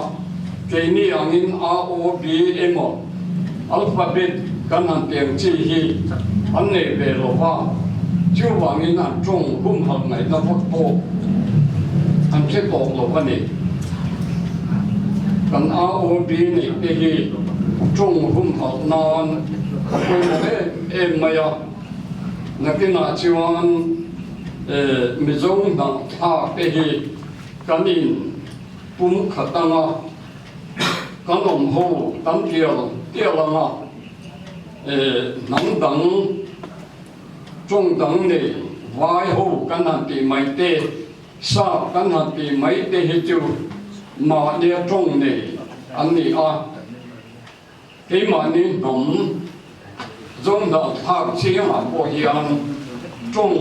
เกนี่อังอิน ROB เอ็มอัลฟาเบตกันหันเตียงจีฮีอันนี้เวลว่าชื่อว่างินอันจงรุ่มหักไหนนะพวกโตอันเช็คบอกโลว่านี่กัน ROB นี่เฮีจงรุ่มหักนานคุยมาเอ็มมายานักนาจิวันมิจงนักท่าเฮีกันอินปุ่มขัดตังกันอมหูตั้งเกี่ยวละ นังดังจงดังนี่วายหูกันหันตีไม่เตะซากันหันตีไม่เตะให้จูมาเนี่ยจงนี่อันนี้ที่มานี่หนุ่มจงดังภาคเชียงหาพวกยังจง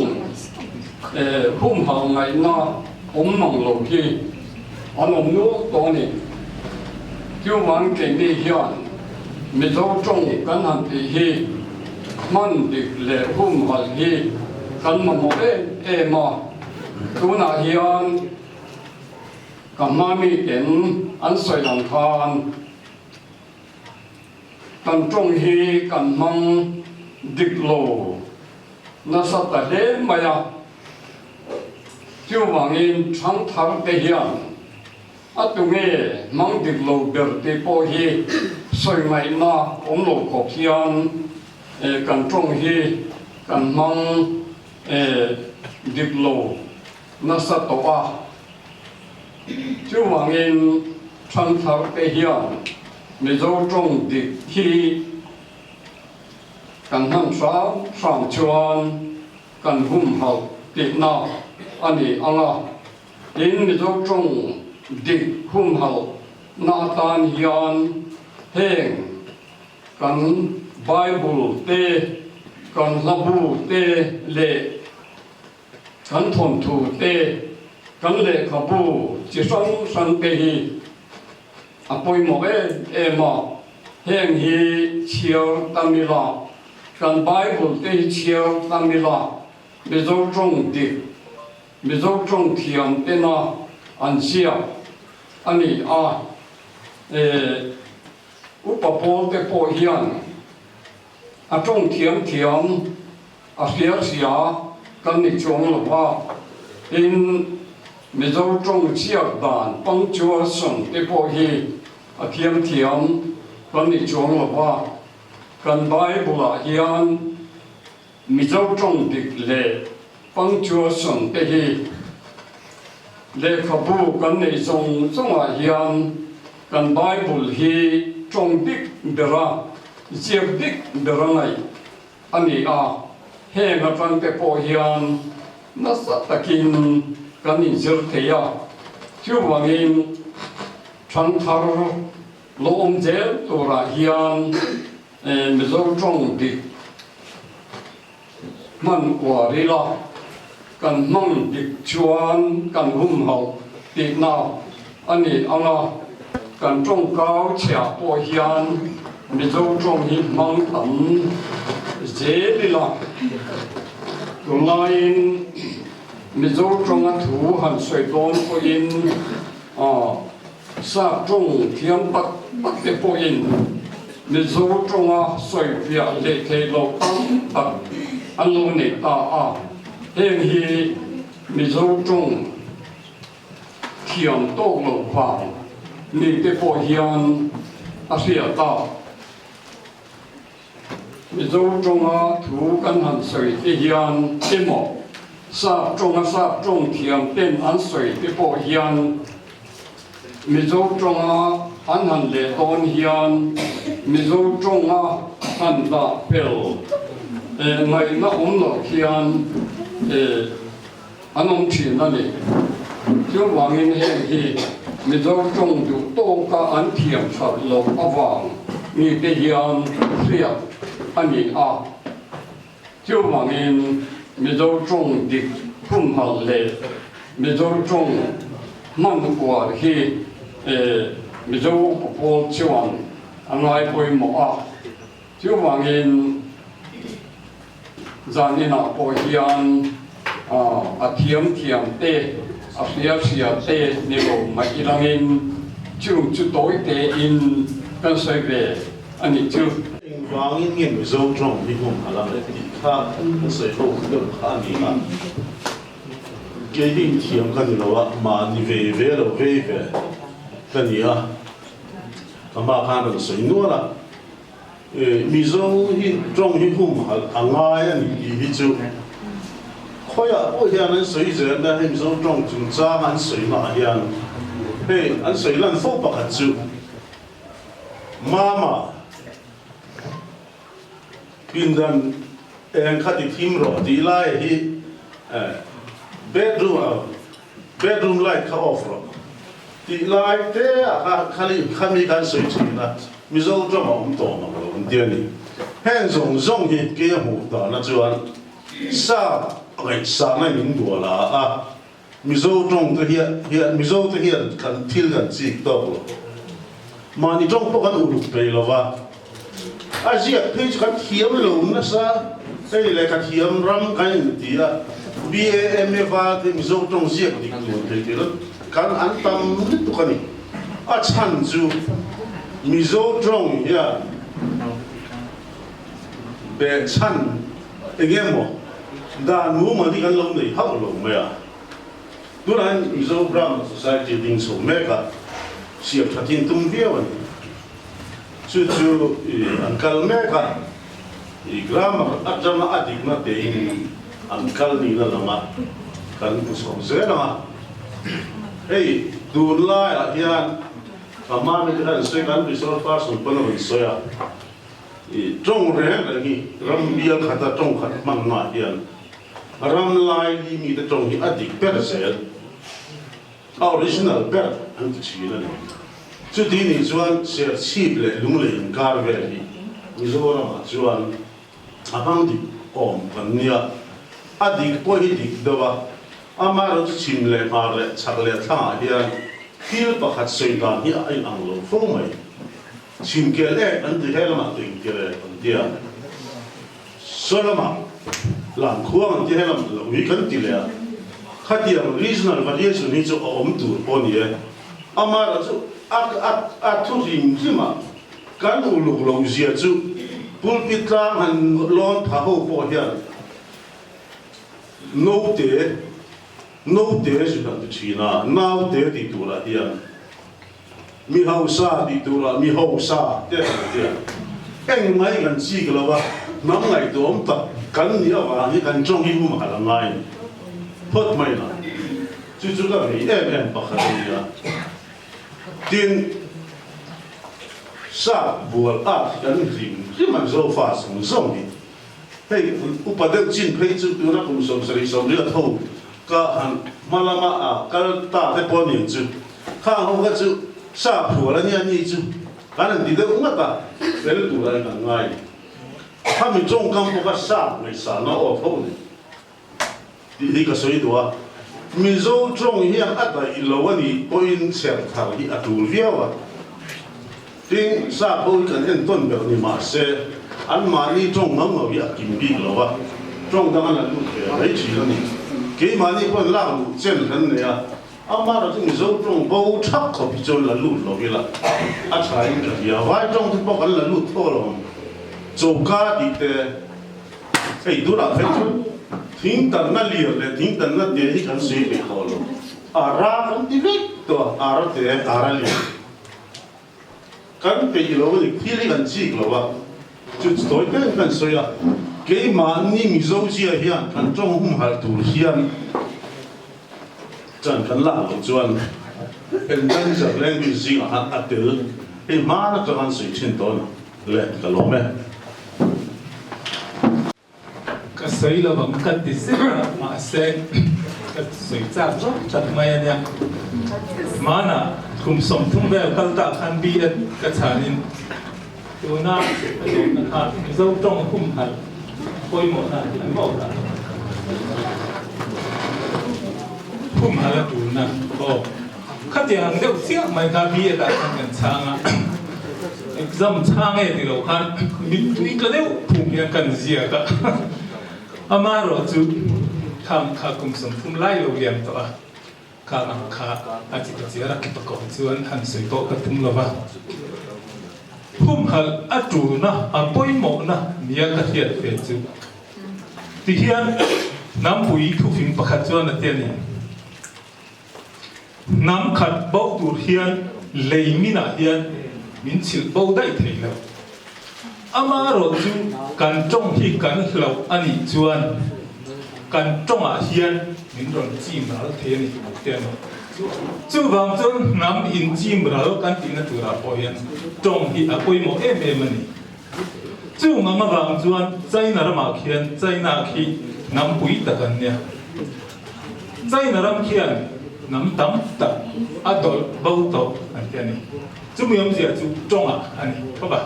พุ่มหางไงน่าผมมังหลงที่อันนู้นตัวนี้ tiêu vang cái này hiện mình dấu trong căn hẳn thì hi man được lệ hum hal hi căn mà một em mà tu na hiện cảm mà mi đến ăn soi lòng than căn trong hi căn mang địch lộ nó sát tại đấy mà ya tiêu vang in trắng thắng cái hiện à tụi nghe mang địch lộ được thì po hi soi mày na ôm lộ khóc hiền căn trong hi căn mang địch lộ nó sát tổ à tiêu vang in trắng thắng cái hiện mình dấu trong địch hi căn ham sáng sáng chuan căn hum hậu tiệt nào anh ấy anh à đến mình dấu trong địch hum hậu na tan hiền heng căn Bible te căn labu te lệ căn thôn thủ te căn lệ kabu chỉ sống sang te hi apoi mo em mà heng hi chiều tamila căn Bible te chiều tamila mình dấu trong địch mình dấu trong thiền te na anh xiao anh ấy upapol te po hian a trong thiam thiam a sia kan ni chong lo wa in me zo trong chiak dan pang chua song te po hi a thiam kan ni chong lo wa kan Bible a hian mi zo trong dik le pang chua song te hi le khabu kan nei zong a hian kan Bible hi trong dik bera chiak dik bera ngai ani a he nga tang te po hian na sa takin kan in zir theya chu wangin chan thar lo om zel tora hian mi zo trong dik man kwa ri la kan mang dik chuan kan hum hau ti nào ani anga kan trong cao chia po hian mi zo trong hi mang tam dễ đi la online mi zo trong a thu han soi don po in sa trong thiam pat te po in mi zo trong a soi via le the lo tam pat alo ne ta a heng hi mi zo trong thiam to lo vang ni te po hian a sia ta mi zo trong a thu kan han soi te hian te mo sa trong thiam ten an soi te po hian mi zo trong a an han le ton hian mi zo trong a han da pel ngai na om lo hian an om chin na ni chu wangin heng hi mi zo trong du to ka an thiam sat lo awang ni te hian ria ani a chu wangin mi zo trong dik hum hal le mi zo trong man kwa hi mi zo pol chuan angai poi mo a chu wangin zanina po hian a thiam te a sia te ni lo mai ilangin chu tối te in kan sai ve ani chu vang in ngin zo trong ni hum ala le ti kha sai ho de kha ni ma ke din thiam kan lo ma ni ve kan ya kama khan sai no la mi zo hi trong hi hum anga ya ni hi chu khoya o hian an soi zen da him zo trong chung cha an soi ma hian he an soi lan fo pa kha chu mama pindan en khati thim ro di lai hi bedroom light kha off ro di lai te a khami kan soi chi na mi zo trong om to ma ro dia ni hen zong hi ke hu da na chuan sa cái sa này mình đùa là mi zo trong cái hiện mi zo cái hiện cần thiên cần gì đâu mà ni trong bốc ăn ủ bể lo va à giết thấy cái thiam lồng nó sa đây là cái thiam ram cái gì à BAM va thì mình dùng trong giết đi thì đó cái anh tâm hết tụ cái này à chăn chú mình dùng trong ya bể chăn anh em mo đã nụ mà đi cái lồng này hấp lồng mày à tôi nói mình dùng ram society đình số mẹ cả siap chatin tum viawan chu angkal meka grammar ajama adik na te in angkal ni na lama kan so zera hey dur la hian kama me kan se kan resource person pano soya trong re la ni ram bia khata trong khat man ma hian ram lai li mi te trong hi adik per sel original per ang china ni chu ti ni chuan se chip le lung le kar ve ni mizoram chuan abang di om kan nia adik po hi dik dawa amaro chu chim le mar le chak le tha hian thil pakhat soidan hi ai ang lo fo mai chim ke le an di helama ting ke le an dia solama lam khuang ti helam lo wi kan ti le khatiam regional variation ni chu om tur pon ye amara chu a thu rim hima kan uluk lo zia chu pulpit tlang han lon tha ho po hian no te ju kan china nau te ti tura hian mi hausa ti tura mi hausa te eng mai kan chi glawa nam ngai dom ta kan ni awa ni kan chong hi mu ma la ngai phot mai na chu ka ri em pa kha ni ya tin sa bual a kan rim man zo fa song song ni hey upadek chin phei chu tu na kum som sari som ri tho ka han malama a kal ta te pon ni chu kha ho ga chu sa phu la ni chu kan di de nga ta vel tu la na ngai ha mi chong kam ko ka sa mai sa na o tho ni di ka soi do mi zo trong hiang ata i lo ani point ser thal hi atul viawa ting sa bo kan en ton be ni ma se an ma ni trong ngam ngau ya kim bi lo wa trong dang an lu ke ai chi lo ni ke ma ni kon la lu chen han ne ya ama ra mi zo trong bo thak ko bi chon la lu lo bi la a chai ka ya wa trong tu bo kan la lu tho lo zo ka di te ei du la fe chu thính tận nó liều để thính tận nó để đi khám suy bị khó luôn ra không đi biết to ra thế ra liều cái bị lỗ thì khi đi gần chi lỗ chú tối cái gần suy à cái mà ni mi dâu chi à hiền kan trong hung hal tu hiền chân kan la lỗ chuan bên chân giờ lên bị gì à à tử cái mà nó cho han suy trên đó lên cái lỗ mẹ cái sấy là bằng cái tít mà sẽ cái sấy chạm rất chặt mai anh em mà na cùng sống thung về cái tạ khăn bi cái chả nên tôi na cái dâu trong khung hạt coi một là anh bảo là khung hạt là tụi na khát tiền đều tiếc mai cái bi là cái chàng à exam chàng ấy thì đâu khăn mình tụi cái đều phụng những cái gì cả amaro chu kham kha kum som phum lai lo liam to a kha a chi chi ra ki pa ko chuan han soi to ka tum lova phum hal a tu na a poi mo na nia ka hiat fe chu ti hian nam pui thu phim pakhat chuan a te ni nam khat bau tur hian leimina hian min chil bau dai thei lo amaro chu kan trong hi kan hlo ani chuan kan trong a hian min ron chim ral the ni ten chu wang chun nam in chim ral kan tin na tura po hian trong hi a poi mo em ani chu ngama wang chuan chaina rama khian chaina khi nam pui ta kan nia chaina ram khian nam tam ta adol bau to an tiani chu miam zia chu trong a ani ko ba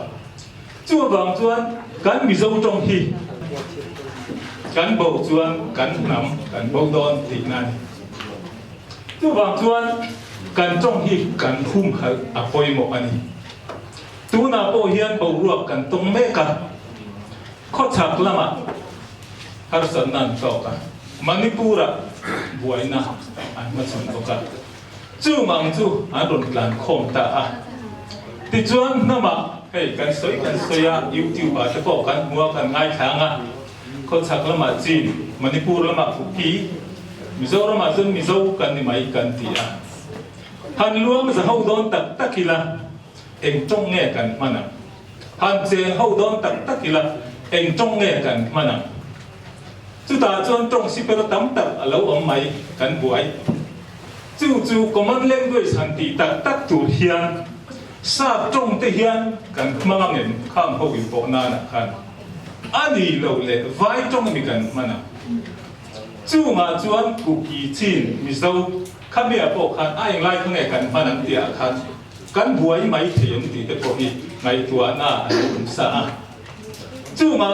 chu wang chuan kan mi zo trong hi kan bo chuan kan nam kan bo don ti nan chu wang chuan kan trong hi kan hum hal a poi mo ani tu na po hian bo ruak kan tong me ka kho chak lama har san nan to ka Manipura buaina an ma chun to ka chu mang chu a don plan khom ta a ti chuan nama hei kan soya YouTube a te po kan mua kan ngai thanga kho chak lama chin Manipur lama phuki Mizoram azun mizo kan ni mai kan ti a han luang za ho don tak takila eng trong nge kan mana han che ho don tak takila eng trong nge kan mana chu ta chuan trong si pero tam tak alo om mai kan buai chu common language han ti tak tak tu hian sa trong te hian kan manga ngem kham ho wi po na na khan ani lo le vai trong mi kan mana chu ma chuan ku ki chin mi zo khamia po khan ai lai thang e kan manam tia khan kan buai mai thiam ti te po hi ngai tua na an sa chu ma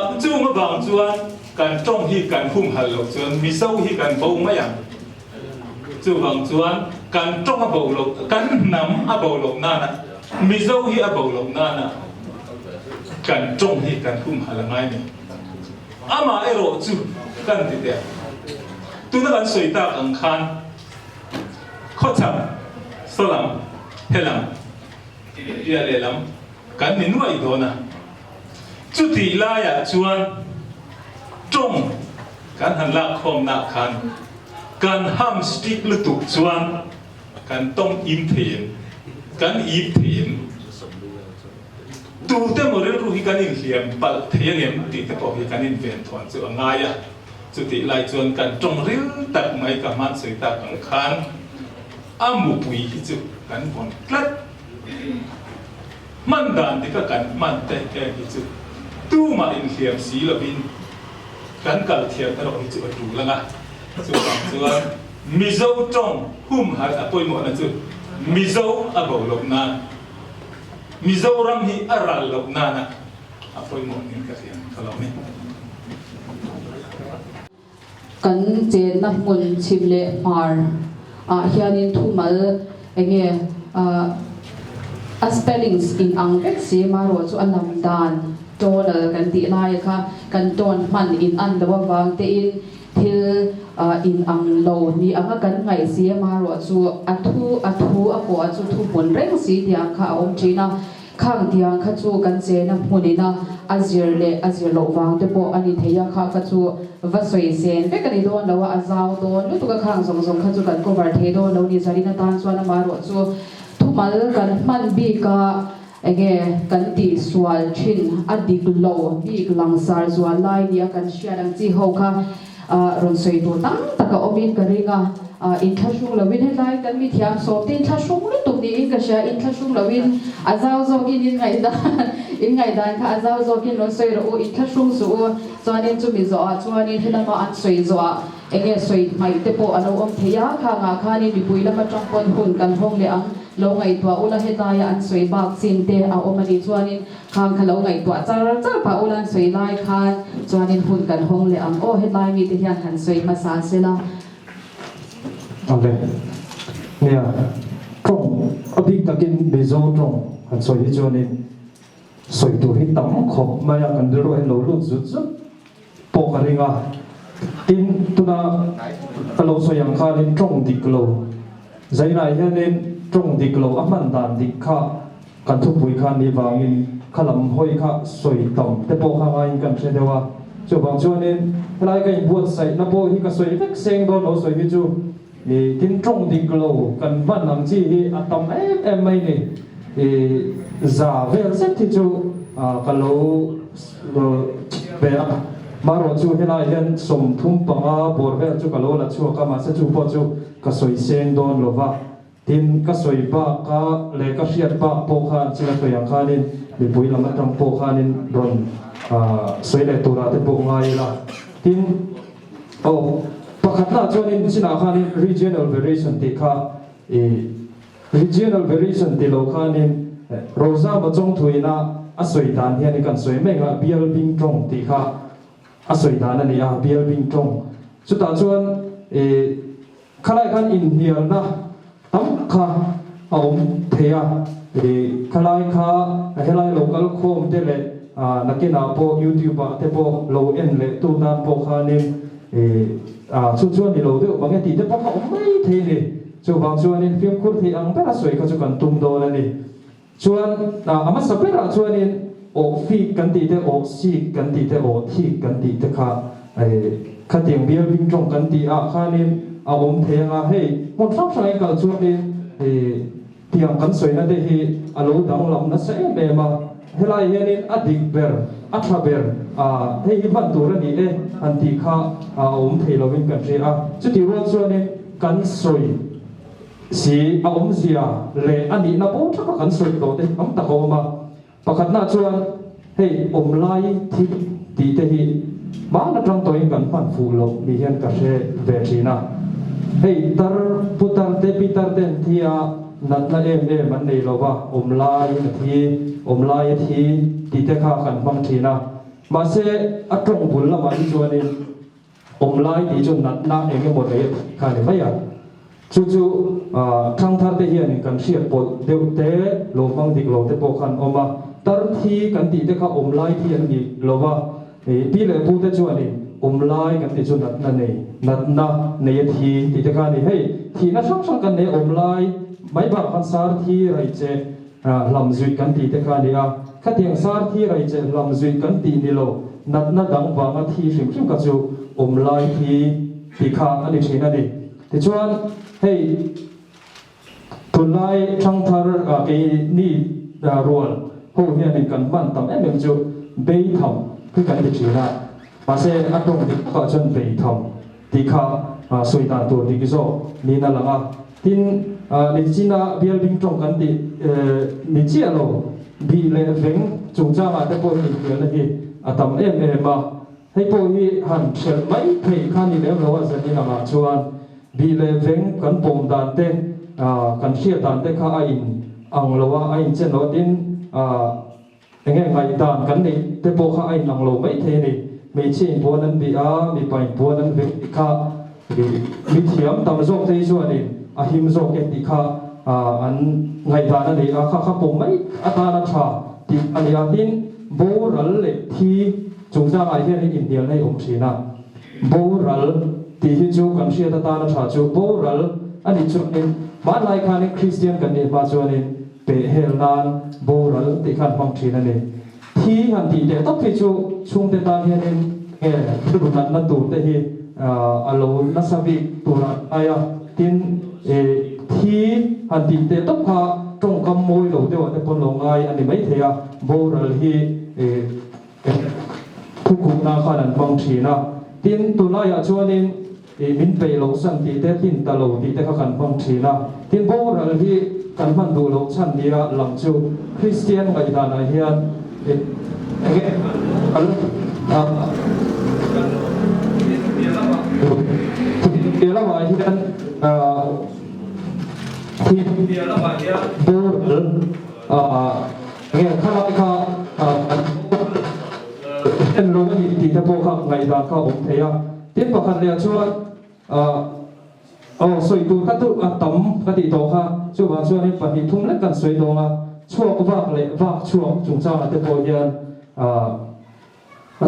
bang chuan kan trong hi kan hum hal lo chuan mi zo hi kan bo mai ang chu bang chuan kan trong a bo lo kan nam a bo lo na na mi zo hi a bo lo na na kan trong hi kan hum hal ngai ni ama ero chu kan ti te tu na kan soi ta ang khan kho cham solam helam ya lelam kan nin wai do na chu ti la ya chuan trong kan han la khom na khan kan ham stick lu tu chuan kan tong im thien kan ip thien tu te morel ru hi kan in hiam pal thien em ti te po hi kan in ven thon chu anga ya chu ti lai chuan kan trong ril tak mai ka man soi ta kan khan amu pui hi chu kan bon klat man dan ti ka kan man te ke hi chu tu ma in hiam si lo bin kan kal thia ta ro hi chu tu langa chu bang chuan mizo trong hum har apoi mo na chu mizo abo lok na mizo ram hi aral lok na na apoi mo nin ka hian kalo ni kan che na mun chimle mar hianin thumal enge spellings in angvek si maro chu anam dan tonal kan ti lai kha kan ton man in an dawa wang te in thil in ang lo ni anga kan ngai si maro chu athu apo chu thu pon reng si dia kha om china khang dia kha chu kan che na munina azir lo wang te po ani theya kha ka chu vasoi sen pe kan do lawa azau do lu tu ka khang song kha chu kan cover the do lo ni zarina tan chuan maro chu thumal kan man bi ka ege kan ti swal thin adik lo bi langsar zual lai ni kan shiarang chi ho kha ron soi tu tam taka omin karinga in thashung lawin helai kan mi thiam so tin thashung lu tu ni in ka sha in thashung lawin azau zo kin in ngai dan kha azau zo kin ron soi ro in thashung su chuanin chu mi zo chuanin helama an soi zo enge soi mai te po alo om theya kha nga khani mi puilama tangpon hun kan hong le ang lo ngai tua ula hetaya an soi bak sin te a omani chuanin khang khalo ngai tua char pa ulan soi lai khan chuanin hun kan hong le ang o hetlai mi te hian han soi ma sa sela okay nia trong abik takin bezo trong han soi hi chuanin soi tu hi tam khop maya kan ro en lo lu zu po karinga tin tuna alo soyang khanin trong diklo zaina hianin trong diklo aman dan dikha kan thu pui khan ni wangin khalam hoi kha soi tam te po kha ngai kan se dewa chu bang chuanin lai kai buat sai na po hi ka soi vek seng do lo soi hi chu e tin trong diklo kan van ang chi hi atam em mai ni e za vel set thi chu kalo be maro chu helai hian som thum panga bor vel chu kalo la chu ka ma se chu po chu ka soi seng don lova tin ka soi ba ka le ka hriat ba po khan chila to yang khanin mi pui lama tang po khanin ron soi le tura te po ngai la tin o pakhat na chuanin china khanin regional variation te kha regional variation te lo khanin roza ma chong thuina a soi dan hian kan soi menga bial bing tong te kha a soi dan ani a bial bing tong chuta chuan khalai khan in hial na tam kha om theya khalai kha helai local khom te le nakina po YouTube te po lo en le tu nan po kha ni chuan ni lo de bang ti te po kha mai the ni chu bang chuan in film khur thi ang pera soi kha chu kan tum do la ni chuan ama sapera chuan in o fi kan ti te o si kan ti te o thi kan ti te kha kha tiang bial bing tong kan ti a kha ni a om the nga hei mon sang sang ka chuan in tiang kan soi na de hi alo dang lam na se me ma helai hianin adik ber atha ber hei ban tur ani an ti kha om thei lovin kan ri a chu ti ro chuan in kan soi si a om zia le ani na bo tha kan soi to te am ta ko ma pakhat na chuan hei om lai thi ti te hi ma na tang to in kan pan fu lo mi hian ka se ve thina hei tar putar te pitar ten thia nat na man nei lo wa om lai na thi om lai thi ti te kha kan bang thina ma se atong bul la ma ni chuan in om lai ti chu nat na enge mo nei kha ni mai ya chu thang thar te hian kan hriat pot deu te lo bang dik lo te po khan oma tar thi kan ti te kha om lai thi an ni lo wa pi le pu te chuan in om lai kan ti chu nat na nei nat na nei thi ti te kha ni hei thi na sang kan nei om lai mai ba kan sar thi rai che lam zui kan ti te kha ni a kha tiang sar thi rai che lam zui kan ti ni lo nat na dang wa ma thi hrim ka chu om lai thi ti kha ani thina ni ti chuan hei tun lai thang thar ke ni rual ho hian in kan ban tam em chu bei thamคือกันติดนะมาเสอตรงที่เขาจนไปทำที่เขาสวยตาตัวที่กิโซนี่นั่นแหละทินนิจินาเบียร์บิงตรงกันที่นิจิอาโลบีเลเวงจุงจ้ามาแต่พอที่เกิดอะไรอาตมมาให้พอที่หันเฉลไม่เพย์ข้านี่แล้วเราว่าจะนี่นะชวนบีเลเวงกันปมดานเต้กันเชี่ยดานเต้ข้าอินอังเราว่าอินเช่นเราดินยังไงไงตามกันนี่แต่พอข้าไอ้นังโลไม่เทนี่มีเช่นพวกนั้นมีไปพวกนั้นวิข้ามีเทียมตามโจกที่ส่วนนี่หิมโจกเอ็ดที่ข้าอันไงตานั่นนี่ข้าผมไม่อัตานัชาที่อันนี้ดินโบรัลเล็ที่จงจ้างไอ้เหี้ยในอินเดียในองค์ชีนะโบรัลที่ที่จูกันเชียตานัชาจูโบรัลอันนี้จุดนี้บ้านไรข้าในคริสเตียนกันนี่มาจวนนี่เปเฮลนานโบรัลที่ขันฟังทีนั่นเองที่หันทีเดียวต้องพิจูช่วงเดตาเฮียนดูนัดตูแต่ที่อโลนัสบิตัวอะไรทินที่หันทีเดียวต้องพาตรงกำมวยหลงเดียวแต่คนหลงไงอันนี้ไม่เทียโบรัลที่ทุกคนน่าขนาดฟังทีนะทินตัวอะไรชวนนี่มินไปหลงสันทีแต่ทินตะโลทีแต่เขาขันฟังทีนะทินโบรัลที่กันมันดูหลงชันนี้ละหลังจูคริสเตียนกับอิตาลีเฮียนเดี๋ยวเราไปที่นั่นที่เดี๋ยวเราไปที่ดูเนี่ยข้าราชการเป็นโรงงานที่จะพวกเขาไงบ้างเขาอบเทียมที่ประคันเรียกช่วยสวยตัวกันตัวต่ำกันติดต่อค่ะช่วยบางช่วยให้ปฏิทุ่มเล็กกันสวยตัวช่วงวักเล็กวักช่วงจุงจ้าแต่พอเย็น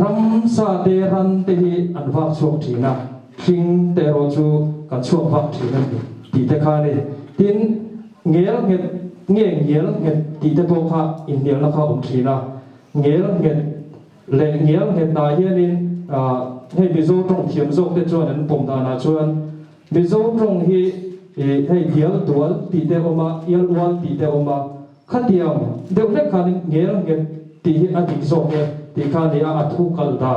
รำซาเดรันเตหิอันวักช่วงที่น่ะชิงเตโรจูกันช่วงวักที่นั่นตีเตคานี่ทินเงี้ยตีเตโบค่ะอินเดียแล้วเขาที่น่ะเงี้ยเล่เงี้ยตายเฮียนินให้มิโซตรงเทียมโซเตจวนนั้นปุ่มตานาชวนมิโซตรงที่ให้เดียวตัวตีเตอมาเอียลวันตีเตอมาขัดเดียวเดี๋ยวเล็กการเงี้ยตีอดีตโซเกตีการนี้อาทุกัลดา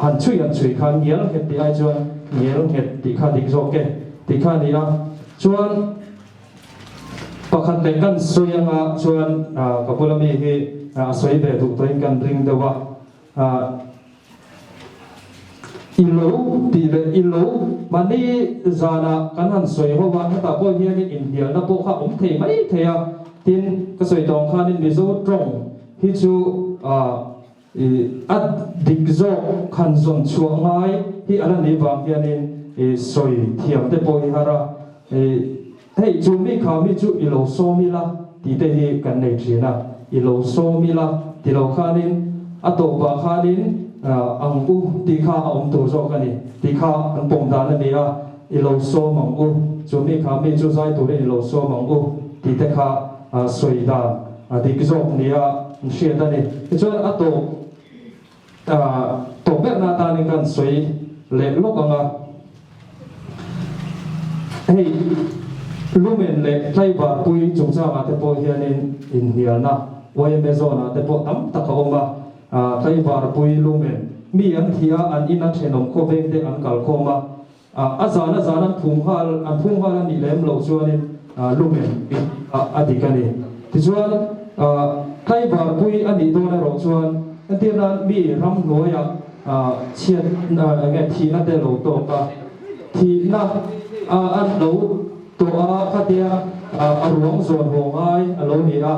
หันช่วยการเงี้ยตีไอชวนเงี้ยตีการดิโซเกตีการนี้ชวนประคันเด็กกันสวยงาชวนกับพลเมืองที่สวยแบบถูกตัวเองกันริงเดว่าอิโลตีเลยอิโลมันนี่จานะกันหันสวยเพราะว่าถ้าพวกเฮียนี่อินเดียนะพวกเขาเทไม่เทียทินก็สวยตรงข้านี่มิโซตรงฮิจูอัดดิกโซขันส่วนช่วงไงที่อันนี้บางเฮียนี่สวยเทียมแต่พวกเฮียระให้จูมีข่าวมีจูอิโลโซมีละ ti te hi kan nei thina i lo so mi la ti lo khanin ato ba khanin ang u ti kha om tu zo kani ti kha an pom dan ni a i lo so mang u chu mi kha mi chu sai tu i lo so mang u ti te kha soi da ti ki zo ni a shia da ni chu ato to be na ta ni kan soi le lo anga hey lumen le tlai ba pui chung cha ma te po hian in hial na wai mezona te po tam ta ka oma tlai ba pui lumen mi an thia an ina thenom ko veng te an kal khoma azana zana phum hal ni lem lo chuanin lumen adikani ti chuan tlai ba pui ani do na ro chuan antirna mi ram loya chiat nge thi na te lo to ka thi na an lo to kha tia arong zon ho ngai alo ni a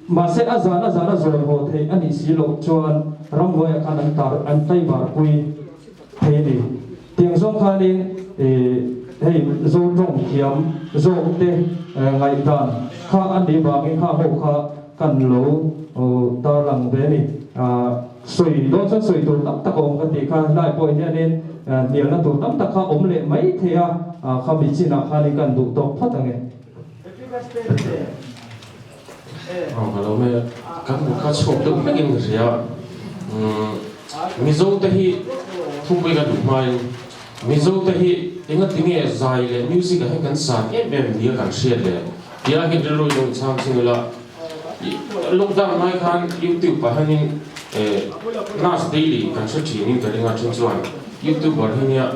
ma se azana zon ho the ani si lo chuan ram loya kan an tar an tai bar pui the ni tiang song khanin hei zo rong kiam zo te ngai dan kha an di ba nge kha ho kha kan lo ta lang ve ni soi do cho soi tu tam ta om ka ti kha lai poi ne nen nial na tu tam ta kha om le mai thea kha mi chi na kha ni kan du to phat ange kalau me kan buka chop tu begin ria mizo te hi thu be ga du mai mizo te hi inga tinge zai le music ha kan sa em dia kan share le dia hi dro yo chang singla lockdown mai khan YouTube pa hanin nas daily kan se thi ning ka ringa chung chuan YouTube bar hinia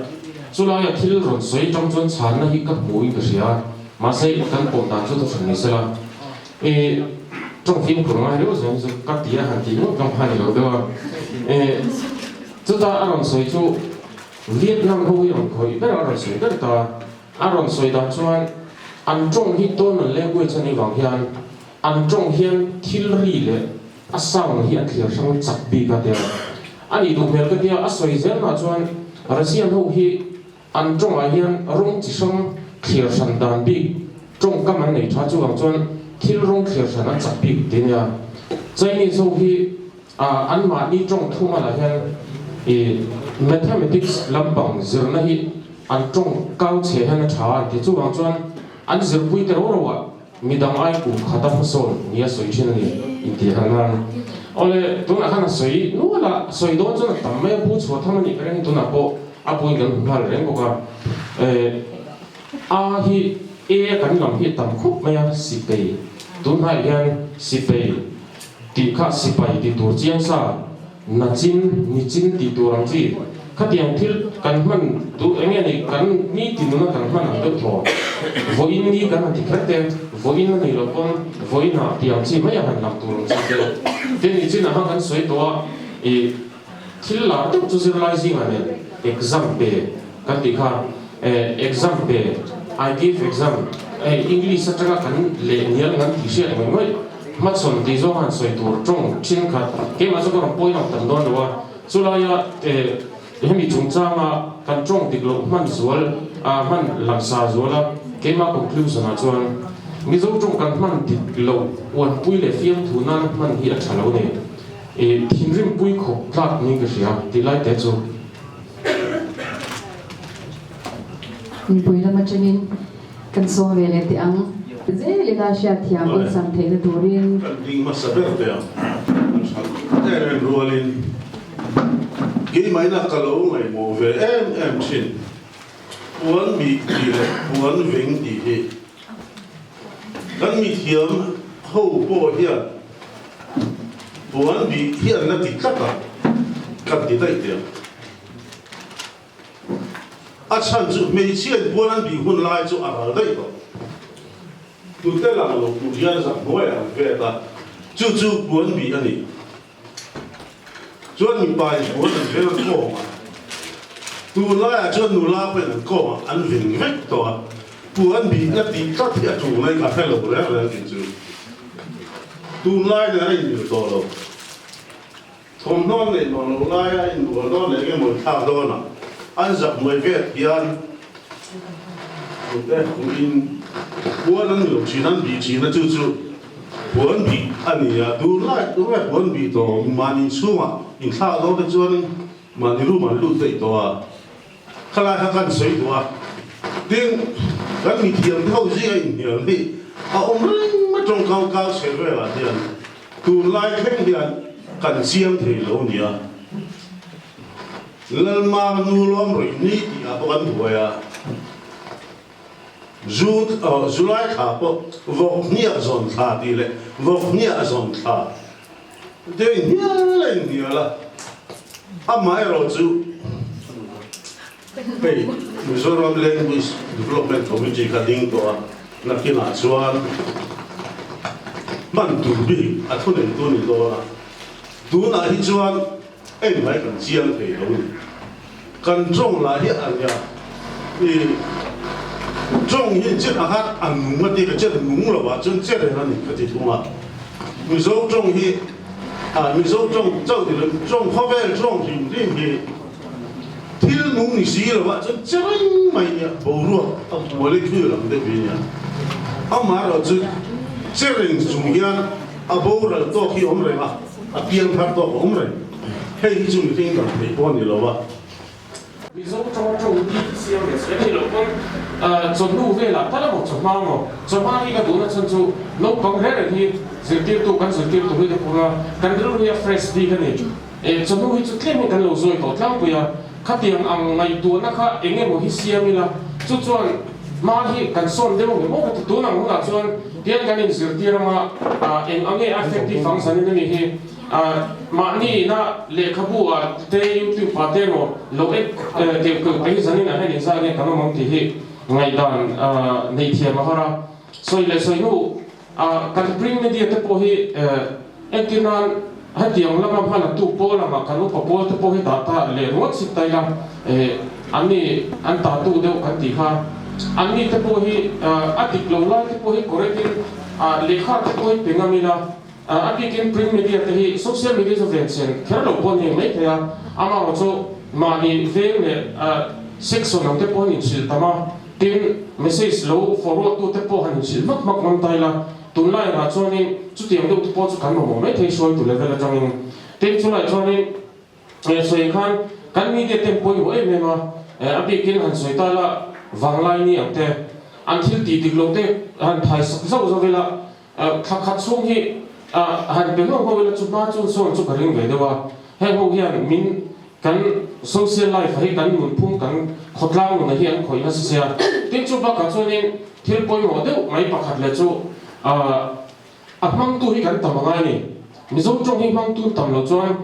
chula ya thil ron soi trong chon chan na hi ka mui ka ria ma sei kan pom dan chu to chani sala trong phim của nó nếu giống như các tía hàng tí nó trong hai điều đó chúng ta ăn sôi chú Việt Nam không có khởi cái ăn sôi cái ta ăn sôi đó cho ăn trong hít tôn là lẽ quay chân đi vào hiền ăn trong hiền thiếu ri lệ asal hiền thiếu sang chặt bị cái điều anh đi đúng cái điều sôi dễ mà cho Russia hậu hi ăn trong ai hiền rong chỉ sang thiếu sang đàn bị trong các anh này cha chú vào cho thil rong khir sana chapi tin ya chaini so hi an ma ni trong thuma la hian mathematics lampang zirna hi an trong kau che han tha ti chu wang chuan an zir pui te ro wa midang ai ku khata fasol nia soi chin ni inti hanan ole tuna khana soi nu la soi don chuan tam me pu chu thamani reng tuna po apoi gan hal reng ko ka hi kan lam hi tam khup maya sipei tun hai hian sipei ti kha sipai ti tur chiang sa na chin ni chin ti turang chi khatiang thil kan man tu enge ni kan ni ti nu na kan man ang tho voin ni kan ti khate voin ni lo kon voin na tiang chi maya han lam turang chi te ni chin ha kan soi to thil la tu chu realizing ane exam pe kan ti kha exam pe I give exam English satanga kan le nial ngan ti sia ngai mai mat son ti zo han soi tur trong chin khat ke ma zo ko poi na tan don wa chula ya hemi chung cha ma kan trong ti lo man zual man lam sa zuala ke ma conclusion a chuan mi zo trong kan man ti lo wan pui le fiam thu nan man hi a thalo ne thin rim pui kho tlak ning ka sia ti lai te chu pui la machanin kan so vele ti ang ze le da sha thiam on sam the na turin ding ma saber te em rolin ki mai na kalo mai mo ve em chin puan mi ti le puan veng ti he kan mi thiam ho po hian puan bi hian na ti tlaka kan ti dai te a chan chu mei chian puan an bi hun lai chu a dai to tu te la lo tu hian sa noi a ve ta chu puan bi ani chuan mi pai puan an ve na ko ma tu lai a chuan nu la pe na ko ma an vin vek to a puan bi na ti ta ti a chu nai ka hello le ki chu tu lai na ai ni to lo thom non ne no lai ai nu no ne ke mo tha do na an zak moi ve hian tu te in bữa nan lo chi nan bi chi na chu buồn bị anh ấy đủ lại buồn bị to mà nhìn xuống à nhìn xa đó cái chỗ này mà nhìn lúc mà lúc đấy to à khai lại khai sấy to à tiếng cái mình thiền thâu gì ấy nhiều đi ông mà trong cao cao sẽ về là thiền đủ lại khen thiền cần xiêm thì lâu nhiều lần mà nu lom rồi ní thì à bọn tuổi à July thả bộ vọc nhẹ dọn thả đi lệ vọc nhẹ dọn thả thế nhẹ lên nhiều là mai rồi chú hey Mizoram Language Development Committee ka ding to na kina chuan man tu bi a thunen tu ni to tu na hi chuan ei mai kan chiang thei lo kan trong la hi an ya trong hiện chết là hát ăn mất đi cái chết là ngúng rồi và chân chết là này cái gì cũng là mình sống trong hi mình sống trong thì trong hoa vẻ trong thì thì ngúng thì xí rồi và chân chết mày nhá bầu ruột bầu lấy cứ làm được gì nhá mà rồi chứ chết là dùng gian bầu rồi to khi ông rồi mà piang phát to ông rồi hay khi dùng cái cái cái bọn này rồi và Mizo trong đi xem để xem thì lúc con chọn đủ về là tất là một chọn mang cái đồ nó chân chu lúc bằng hết rồi thì dự kiến tụ hơi được cũng cần rất là fresh đi cái này chọn đủ thì chút thêm cần lâu rồi có lắm bây giờ khát tiền ăn ngày tuần nó khá anh em một hít xem là chút chọn mang thì cần son để một cái cái tuần nào cũng là chọn tiền cái này dự kiến mà anh ấy effective function này thì mà ni na lệ khabu te YouTube pate no lo ek te ko pe zanin a hen za ne kama mong ti hi ngai dan nei thia ma hara soi le soi nu kan bring media te po hi ekinan ha tiang lama phala tu po lama kanu po te po hi data le ruat sit tai la ani an ta tu deu kan ti kha ani te po hi atik lo la te po hi correcting lekha te po hi pengamila Apikin print media tehi social media subvention kera lo pon ni mai thea ama ocho mani vele section am te pon ni chil tama tin message lo forward to te po han chil mak man taila tunlai ra choni chu tiang de po chu kan mo mai thei soi tu level a jangin tin chu lai choni soi khan kan media tem poi ho em ma apikin han soi ta la wanglai ni am te until ti dik lo te han thai so vela khat sung hi han pe ho vela chu ma chu so chu karing ve dewa he ho hian min kan social life hi kan mun phum kan khotlang na hian khoi na sia tin chu ba ka chunin thil poi mo deuh mai pakhat le chu mang tu hi kan tamangai ni mizo trong hi mang tu tam lo chuan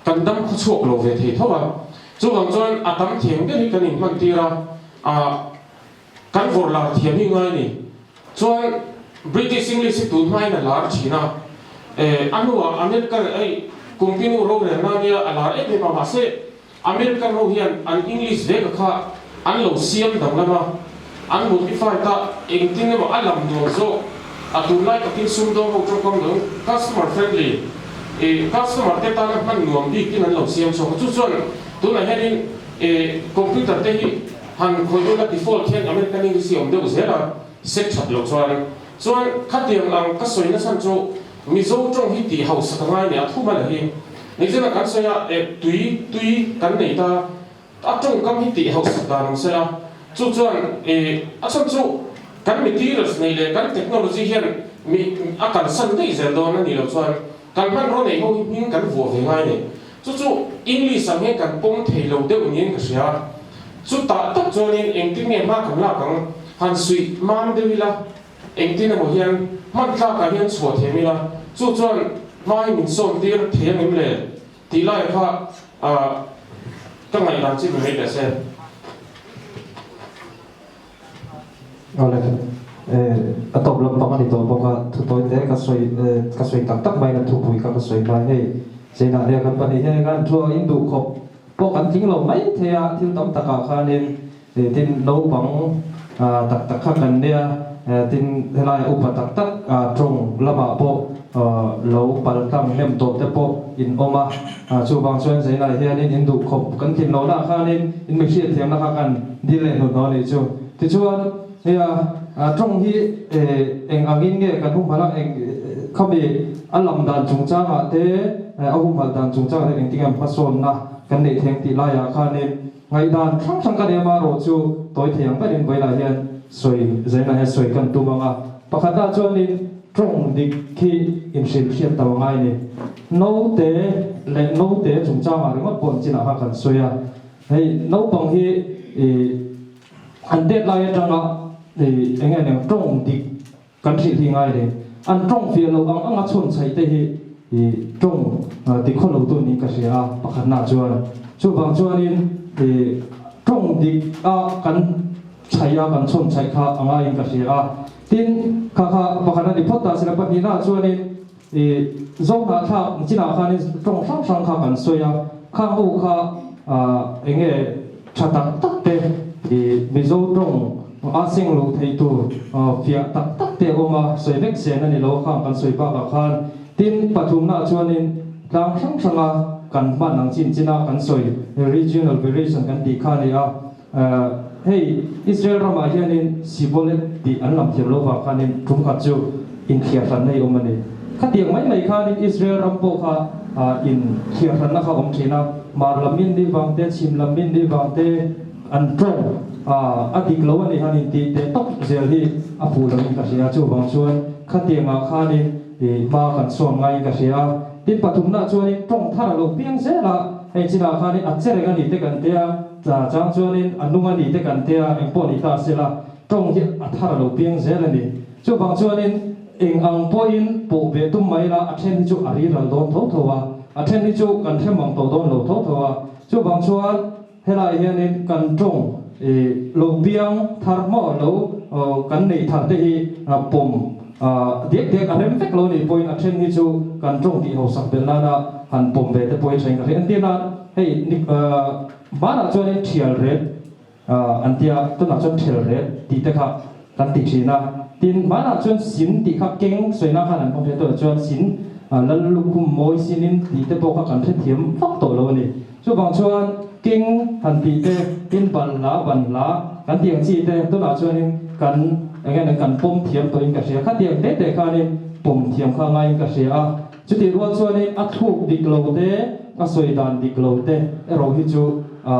kan dam khu chuak lo ve thei thowa chu wang chuan atam thieng de hi kan in man tira kan vor la thiam hi ngai ni chuan British English tu mai na lar china anua American ai kumpinu ro re na nia alar e ma se American ro hian an English ve ka an lo siam dang lama an modify ta engtin ma alam do zo atunai ka tin sum do ho kom do customer friendly customer te ta na man nuam di kin an lo siam so chu chuan tu na heading computer te hi han khoi do la default hian American English om de zera set chat lo chuan chuan khatiang ang ka soina san chu mizo trong hi ti house ka ngai ne a thuma la hi nei jena kan soya tui kan nei ta a trong kam hi ti house da nang sela chu chuan a san chu kan materials nei le kan technology hian mi a kan san dei zel do na ni lo chuan kan man ro nei ho hi min kan vo ve ngai ne chu English ang he kan pom thei lo de unin ka sia chu ta tak chuanin engting ne ma kan la kang han sui man de wila engtin mo hian man tla ka hian chhuat themila chu chuan mai min som tir thiam im le ti lai kha ka ngai dan chi mai le se ole atop lam pangani to boka thu toy te ka soi tak mai na thu pui ka soi mai hei sena le kan pani he kan thu indu khop po kan ting lo mai thea thil tam taka khanin tin no bang tak kha kan nia tin helai upa tak trong lama po lo pal tam nem to te po in oma chu bang chuan zai lai hian in du khop kan tin lo na khanin in mi khiat thiam na kha kan dile no no ni chu ti chuan เนี่ยตรงที่เองอากินเงี้ยกันพุ่งพลังเองเขามีอัลลัมดันจงจ้างเตะอาหุ่มพัลดันจงจ้างเองที่กันผสมนะกันในเทงตีลายาคานิไงดันทั้งสังกัดเอมาโรจูตัวเทียงไปเดินไปลายเห็นสวยเจน่าเห็นสวยกันตัวมังอ่ะปกติจวนนี้ตรงดิคีอินสิลเชียตัวไงนี่โน้ตเตะเล่นโน้ตเตะจงจ้างอะไรก็ปนจีน่ากันสวยอ่ะเฮ้ยโน้ตบางทีอันเด็ดลายจังอ่ะเองเนี่ยตรงดิกันสิที่ไงเลยอันตรงเฟียเราอังชนใช้ได้ตรงดิคนเราตัวนี้ก็เสียปกติจวนช่วงบางจวนนี้ตรงดิกันใช้กันชนใช้ข้าอังไงก็เสียทีนข้าปกติพอตาศิลปะนี้น่าจวนนี้จงหาท่าจีน่าข้านี่ตรงสังข้ากันสวยข้าหูข้าเองชัดตักเตะมิโซตรงอาเซียนลูกไทยตัวเฟียตักเตะออกมาสวยเล็กเสียนั่นนี่เราข้างกันสวยบ้ากับข้าทีนปฐุมน่าจวนนี้ทางสังกันบ้านหลังจีน่ากันสวย regional variation กันดีข้านี่เฮ้ยอิสราเอลเรามาเห็นนี่สิบวันที่อันลำเทียมโลกข้านี่ทุ่มขัดจูอินเทียร์สันในอมันนี่ข้าเตียงไม่ข้านี่อิสราเอลรำโปข้าอินเทียร์สันนะข้าอมเชนะมาลำมินดีบางเตชิมลำมินดีบางเตอันตรงอดีตเราวันนี้ฮันนี่ตีเตตกเซลที่อาภูลำมินกัสยาจูบางส่วนข้าเตียงข้านี่มากันส่วนไงกัสยาที่ปฐุมน่าจวนนี่ตรงท่าเราเพียงเสียละให้จีน่าข้านี่อัจฉริยะนี่เตกันเตียจางจวนนี่อนุมันนี่เตกันเตียเอ็งปอนิตาเสียละตรงที่อัท่าเราเพียงเสียละนี่จูบางจวนนี่เอ็งอังปอินปูเบตุมไม่ละอัจฉริยะจูอารีเราโดนท้อทัวอัจฉริยะจูกันเทมังโตโดนเราท้อทัวจูบางจวนเฮลัยเฮนินกันตรงโลเบียงทาร์มอโลกันในทางที่ปุ่มเด็กอันนั้นเฟกโลนี่ปอยอัจฉริยะจูกันตรงที่เขาสักเป็นล้านหันปุ่มเบตปอยใช้กันเห็นที่นั่นเฮ้ยบ้านจวนนี่เทียร์เรดอันที่ต้นจวนเทียร์เรดที่เด็กกันติดชีนะทีนบ้านจวนสินที่เก่งสวยน่าขนาดผมเห็นตัวจวนสินแล้วลูกคุมมวยสินินที่เด็กพวกกันเทียมฟักตัวโลนี่ช่วงบางจวนเก่งหันที่เด็กกินบันลากันเตียงจีเด็กต้นจวนนี่กันอย่างเงี้ยกันปุ่มเทียมตัวเองก็เสียขัดเตียงเด็กกันนี่ปุ่มเทียมข้างในก็เสียจุดที่รัวจวนนี่อัดทุกดิกโลเดก็สวยดันดิกโลเดเราฮิจู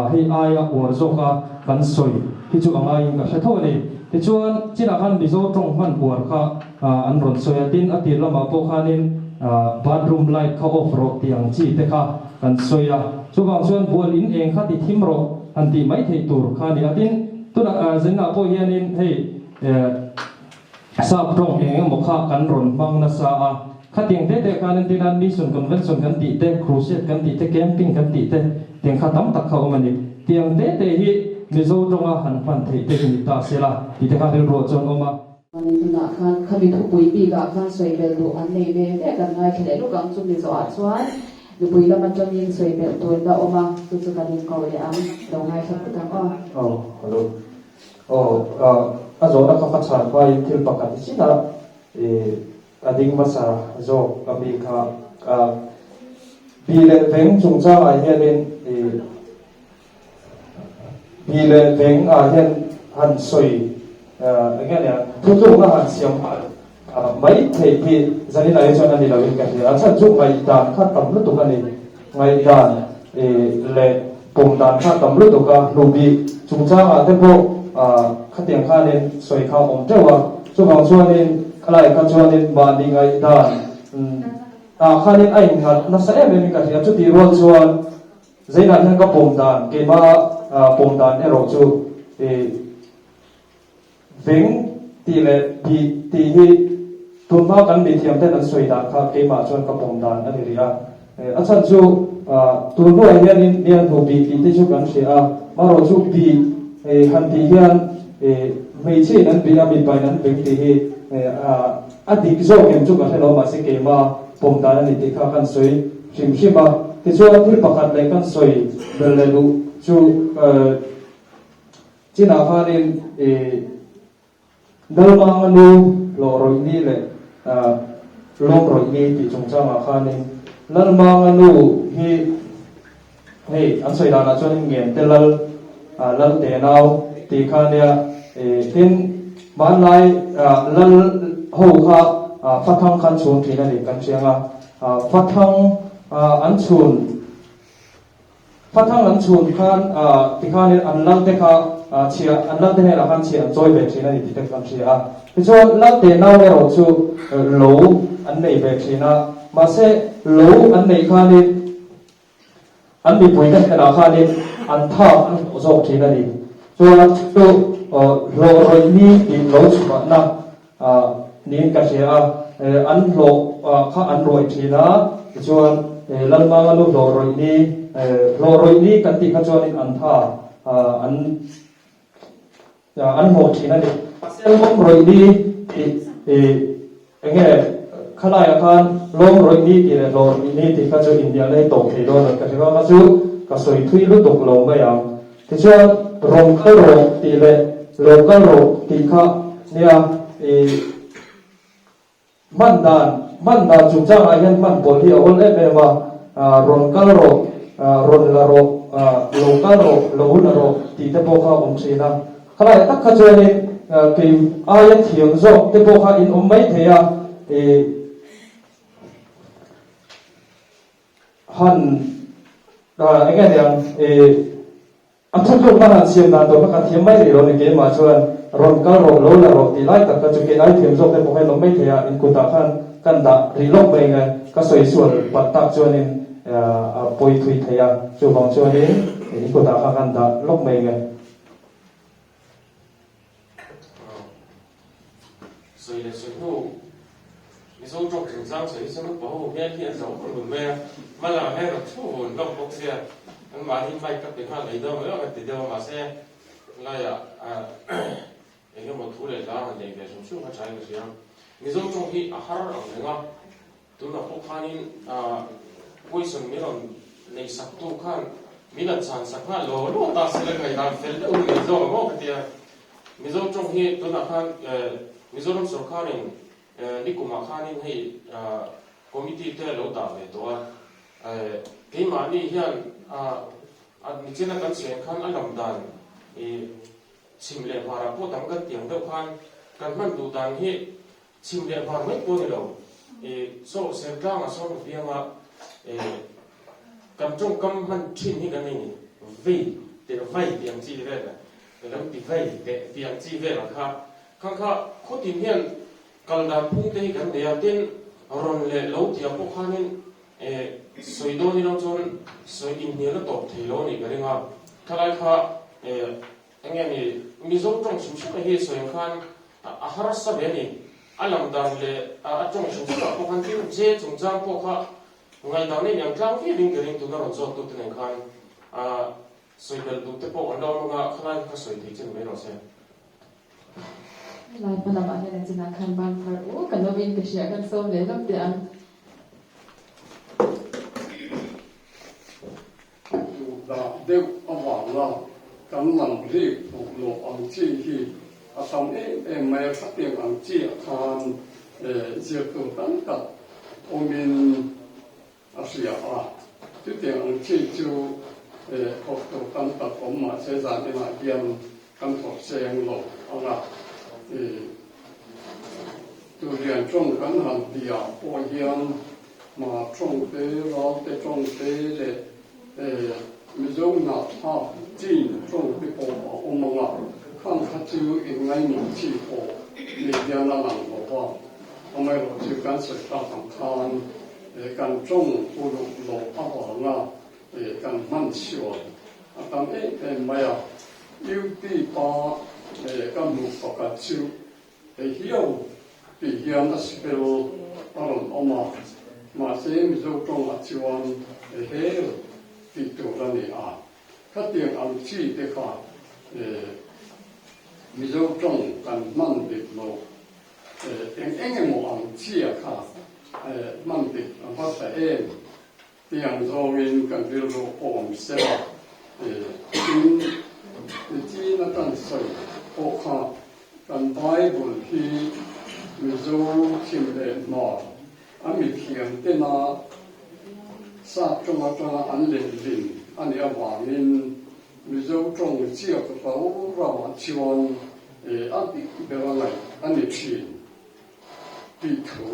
ให้อายอวดโซกกันสวยฮิจูอ่างายก็เสียเท่านี้ที่ชวนจีน่าขันบิโซตรงมันอวดค่ะอันรอนสวยตินอติละมาโปขานินบาร์รูมไลท์เขาออฟโรดอย่างจีเตค่ะกันสวยช่วงบางส่วนบัวลินเองค่ะที่ทิมโรอันที่ไม่ที่ตัวค่ะนี่อตินตัวเจน่าโปเฮียนินให้ทราบตรงเองหมกค่ะกันรอนบางนัสข้าเตียงเตะการนั้นที่นั่นมีส่วนคอนเวนชั่นกันตีเตะครูเซตกันตีเตะแคมปิ้งกันตีเตะเตียงข้าตั้มตักเขามันนี่เตียงเตะที่มิโซตรงหันฟันเตะที่ตาเสียละที่เตะข้าเดินรัวจนออกมาวันนี้คุณอาข้ามีทุกปุยปีกับข้าสวยเบลดูอันนี้เนี่ยกันง่ายแค่ไหนลูกกังจุ่มในสวัสดิ์ส่วนดูปุยแล้วมันจะยิงสวยเบลตัวเราออกมาตัวจะกันยิงเกาเลยอ่ะเราง่ายครับคุณทั้งอ้อฮัลโหลอาโจนักขับชาไปที่ปกติสินะดิ่งมาซาโจกับมีค่ะปีเลเวงจงจ้าไอเห็นปีเลเวงเห็นหันสวยอย่างเงี้ยทุกๆก็หันเสียงไม่เท่ที่จะนี่เราจะนั่นนี่เราเห็นกันเนี่ยอาจารย์จุกไม่ด่านข้าตำรวจตัวกันนี่ไม่ด่านเล่ปุ่มด่านข้าตำรวจตัวกันลูบีจงจ้าเต็มโบข้าเตียงข้าเนี่ยสวยข้าองเจ้าว่าช่วงบางช่วงนี้อะไรกันช่วงนี้บานดีไงด่านข้าเนี่ยไอ้งานนักแสดงไม่มีกันเนี่ยจุดที่รอช่วงเจน่าเนี่ยก็ปุ่มด่านเกี่ยวกับปุ่มด่านเนี่ยเราจูเวงตีเลตีที่ทุนมากันมีเทียมแต่นั้นสวยด่านครับเกี่ยวกับช่วงกับปุ่มด่านนั่นเองอาจารย์จูตัวด้วยเนี่ยถูกบีที่จูกันเสียมาเราจูบีฮันที่ยันไม่ใช่นั้นบีอาบีไปนั้นเป็นที่อดีตโซ่เกมจูกันให้เรามาสิเกมาปุ่มด่านนี่ที่ข้ากันสวยชิมมาที่ช่วงที่ประกันเลยกันสวยเบลเลลูจูจีน่าพานินดัลมังนูโลโรยนี่เลยโลโรยนี่ที่จงจ้างอาคานินดัลมังนูให้อันสวยดานาจวนเงียนเตลัลเตนาวที่ข้าเนี่ยทิ้ง man lai lal ho kha fathang khan chun thina ni kan chianga fathang an chun khan tikhan an lal te kha chia an lal te ne la khan chia joy be thina ni ti kan chia cho lal te naw ro chu lo an nei be thina ma se lo an nei kha ni an bi pui kan na kha ni an tha an zo thina ni cho lo roi ni in lo chu na nin ka chia an lo kha an roi thina cho lal ma lu lo roi ni kan ti kha chuan in an tha an mo thina ni sel mom roi ni enge khalai khan lom roi ni ti le lo ni ti kha chu india le to thei do ka thwa ma chu ka soi thui lu tok lo ma yang ti chuan rong ka ro ti le lo ka ro ti kha nia man dan chung chang a hian man bol hi a ol em em ron ka ro ron la ro lo ka ro lo la ro ti te po kha om thina khalai tak kha chuan in ke ayan thiang zo te po kha in om mai theya han enge yang an thak lo man siam na to ka thiam mai ri ro ni ke ma chuan ron ka ro lo la ro ti lai tak ka chu ke ai thiam zo te po kha lo mai theya in ku ta khan kan da ri lok mai ngai ka soi sual pat tak chuan in poi thui theya chu bang chuan in ku ta kha kan da lok mai ngai所以呢，随后你说做紧张，所以什么保护面面手不准备啊，嘛啦，那个出门都不是啊，嘛你买个别看来到没有个地方嘛些，那呀那个么土来打那个什么书和柴个这样，你说中去哈尔那个，都那不看你为什么没有你十度看，没人产十看罗大是那个南非的，你说我个的，你说中去都那看Mizoram Sarkarin Nikuma Khanin hei committee te lo ta ve to ke ma ni hian ni chena kan chen khan alam dan chimle phara po dam kan tiang do khan kan man du dan hi chimle phar mai po ni lo so serkang so biama kam chung kam man thin hi kan ni ve te vai tiang chi ve la lam ti vai te tiang chi ve la kha khang kha khotin hian kaldan phung te kan dia tin ron le lo tia po khanin soido ni lo chon soi in ni lo top thelo ni garinga khalai kha enge ni mizom tong sum sum hi soi khan a harasa be ni alam dan le a tong sum sum po khan tin je chung jam po kha ngai dan ni yang tlang fi ding garing tu na ron zo tu ten khan soi bel du te po ando nga khalai kha soi thi chen me ro se lai pa na ma hian an china khan ban phar o kan lovin ka shia kan som le lam te an da deu awang la kan man ri pu lo ang chi hi a sam mai kha te ang chi khan je ko tan ka omin asia tu te ang chi chu ko to tan ta om ma se za ni ma hian kan thot seng lo anga tu rian trong kan han dia po hian ma trong te lo te trong te le mi zo na ha jin trong te po o ma nga kan kha chu in ngai ni chi po ni dia na lang lo wa o mai lo chu kan se ta tang khan kan trong pu lo a wa nga kan man chio a tam mai a yu ti pa kan mu ko ka chu hiao ti hiam na spel aron oma ma se mi zo tong a chuan he ti tu la ni a ka tiang ang chi te kha mi zo tong kan man de lo eng mo ang chi a kha man de ang pa sa tiang zo win kan vil ro om se tin ti na tan sai o kha kan Bible hi mizo kim le ma ami thiam te na sa chunga an len lin ani awangin mizo tong chia ko pa ra wa chiwan อันที่เป็นอะไรอันนี้ที่ปีถู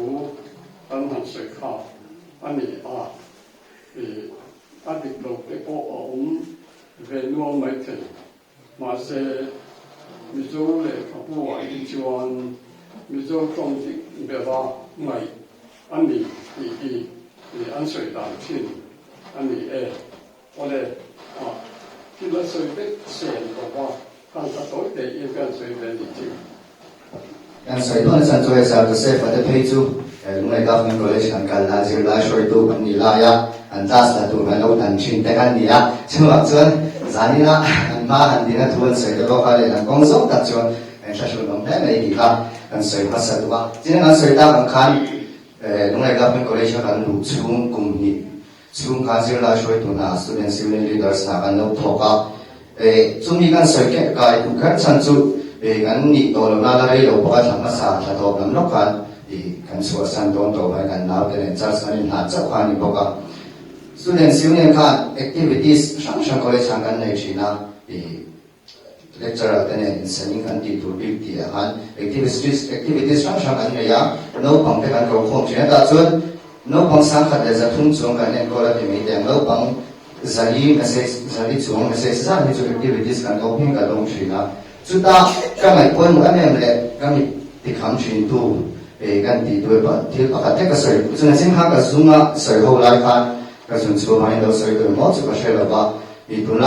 อันนั้นสวยข้าวอันนี้อันที่เราไปโอ้เวนัวไม่ถึงมาเสมิโซเลยเขาพูดว่าอีจวนมิโซตรงที่แบบว่าไม่อันนี้อันสวยตามที่อันนี้我哋基本上的成個話，看實到地要跟隨嘅年照。yang saya tuan san tuai sa Joseph ada peju lungai government college kan kal la zir la shoi tu kan ni la ya an tas la tu kan lo tan chin te kan ni ya chuan chuan zani na an ma han dina tuan sai de lo ka le an kong song ta chuan an sha shul nom mai ki ka an sai ha sa tu ba jin an sai ta kan khan lungai government college kan lu chung kum ni chung ka zir la shoi tu na student union leaders na kan lo thoka chumi kan sai ke ka tu kan san chuกันนี่ตัวเราหน้าเราเราพอทำมาสาจะตัวเราล็อกกันกันสวดสันโดนตัวไปกันแล้วแต่เนี่ยจัดสรรหาจับความนี่พอกันส่วนเรื่องสิ่งนี้ค่ะ activities ช่างก็เลยช่างกันในชีนะlecturer แต่เนี่ยสิ่งนี้กันที่ถูกบิดที่หัน activities ช่างกันเนี่ยน้องพังไปกันก็คงเชื่อแต่ส่วนน้องพังสังกัดจะทุ่งจงกันเนี่ยก็เลยไม่ได้น้องพังจะรีบจะรีบจงจะสร้างให้จุด activities กันก็เพียงกันลงชีนะสุดท้ายก็ไม่ควรว่าเนี่ยเลยก็มีที่คำชินตูกันที่ด้วยป่ะที่ปกติก็สวยส่วนสิ่งห้าก็สุ่มสวยหัวไหล่กันก็ส่วนส่วนให้เราสวยด้วยหมดสุดก็ใช่หรือเปล่าอีตัวไหน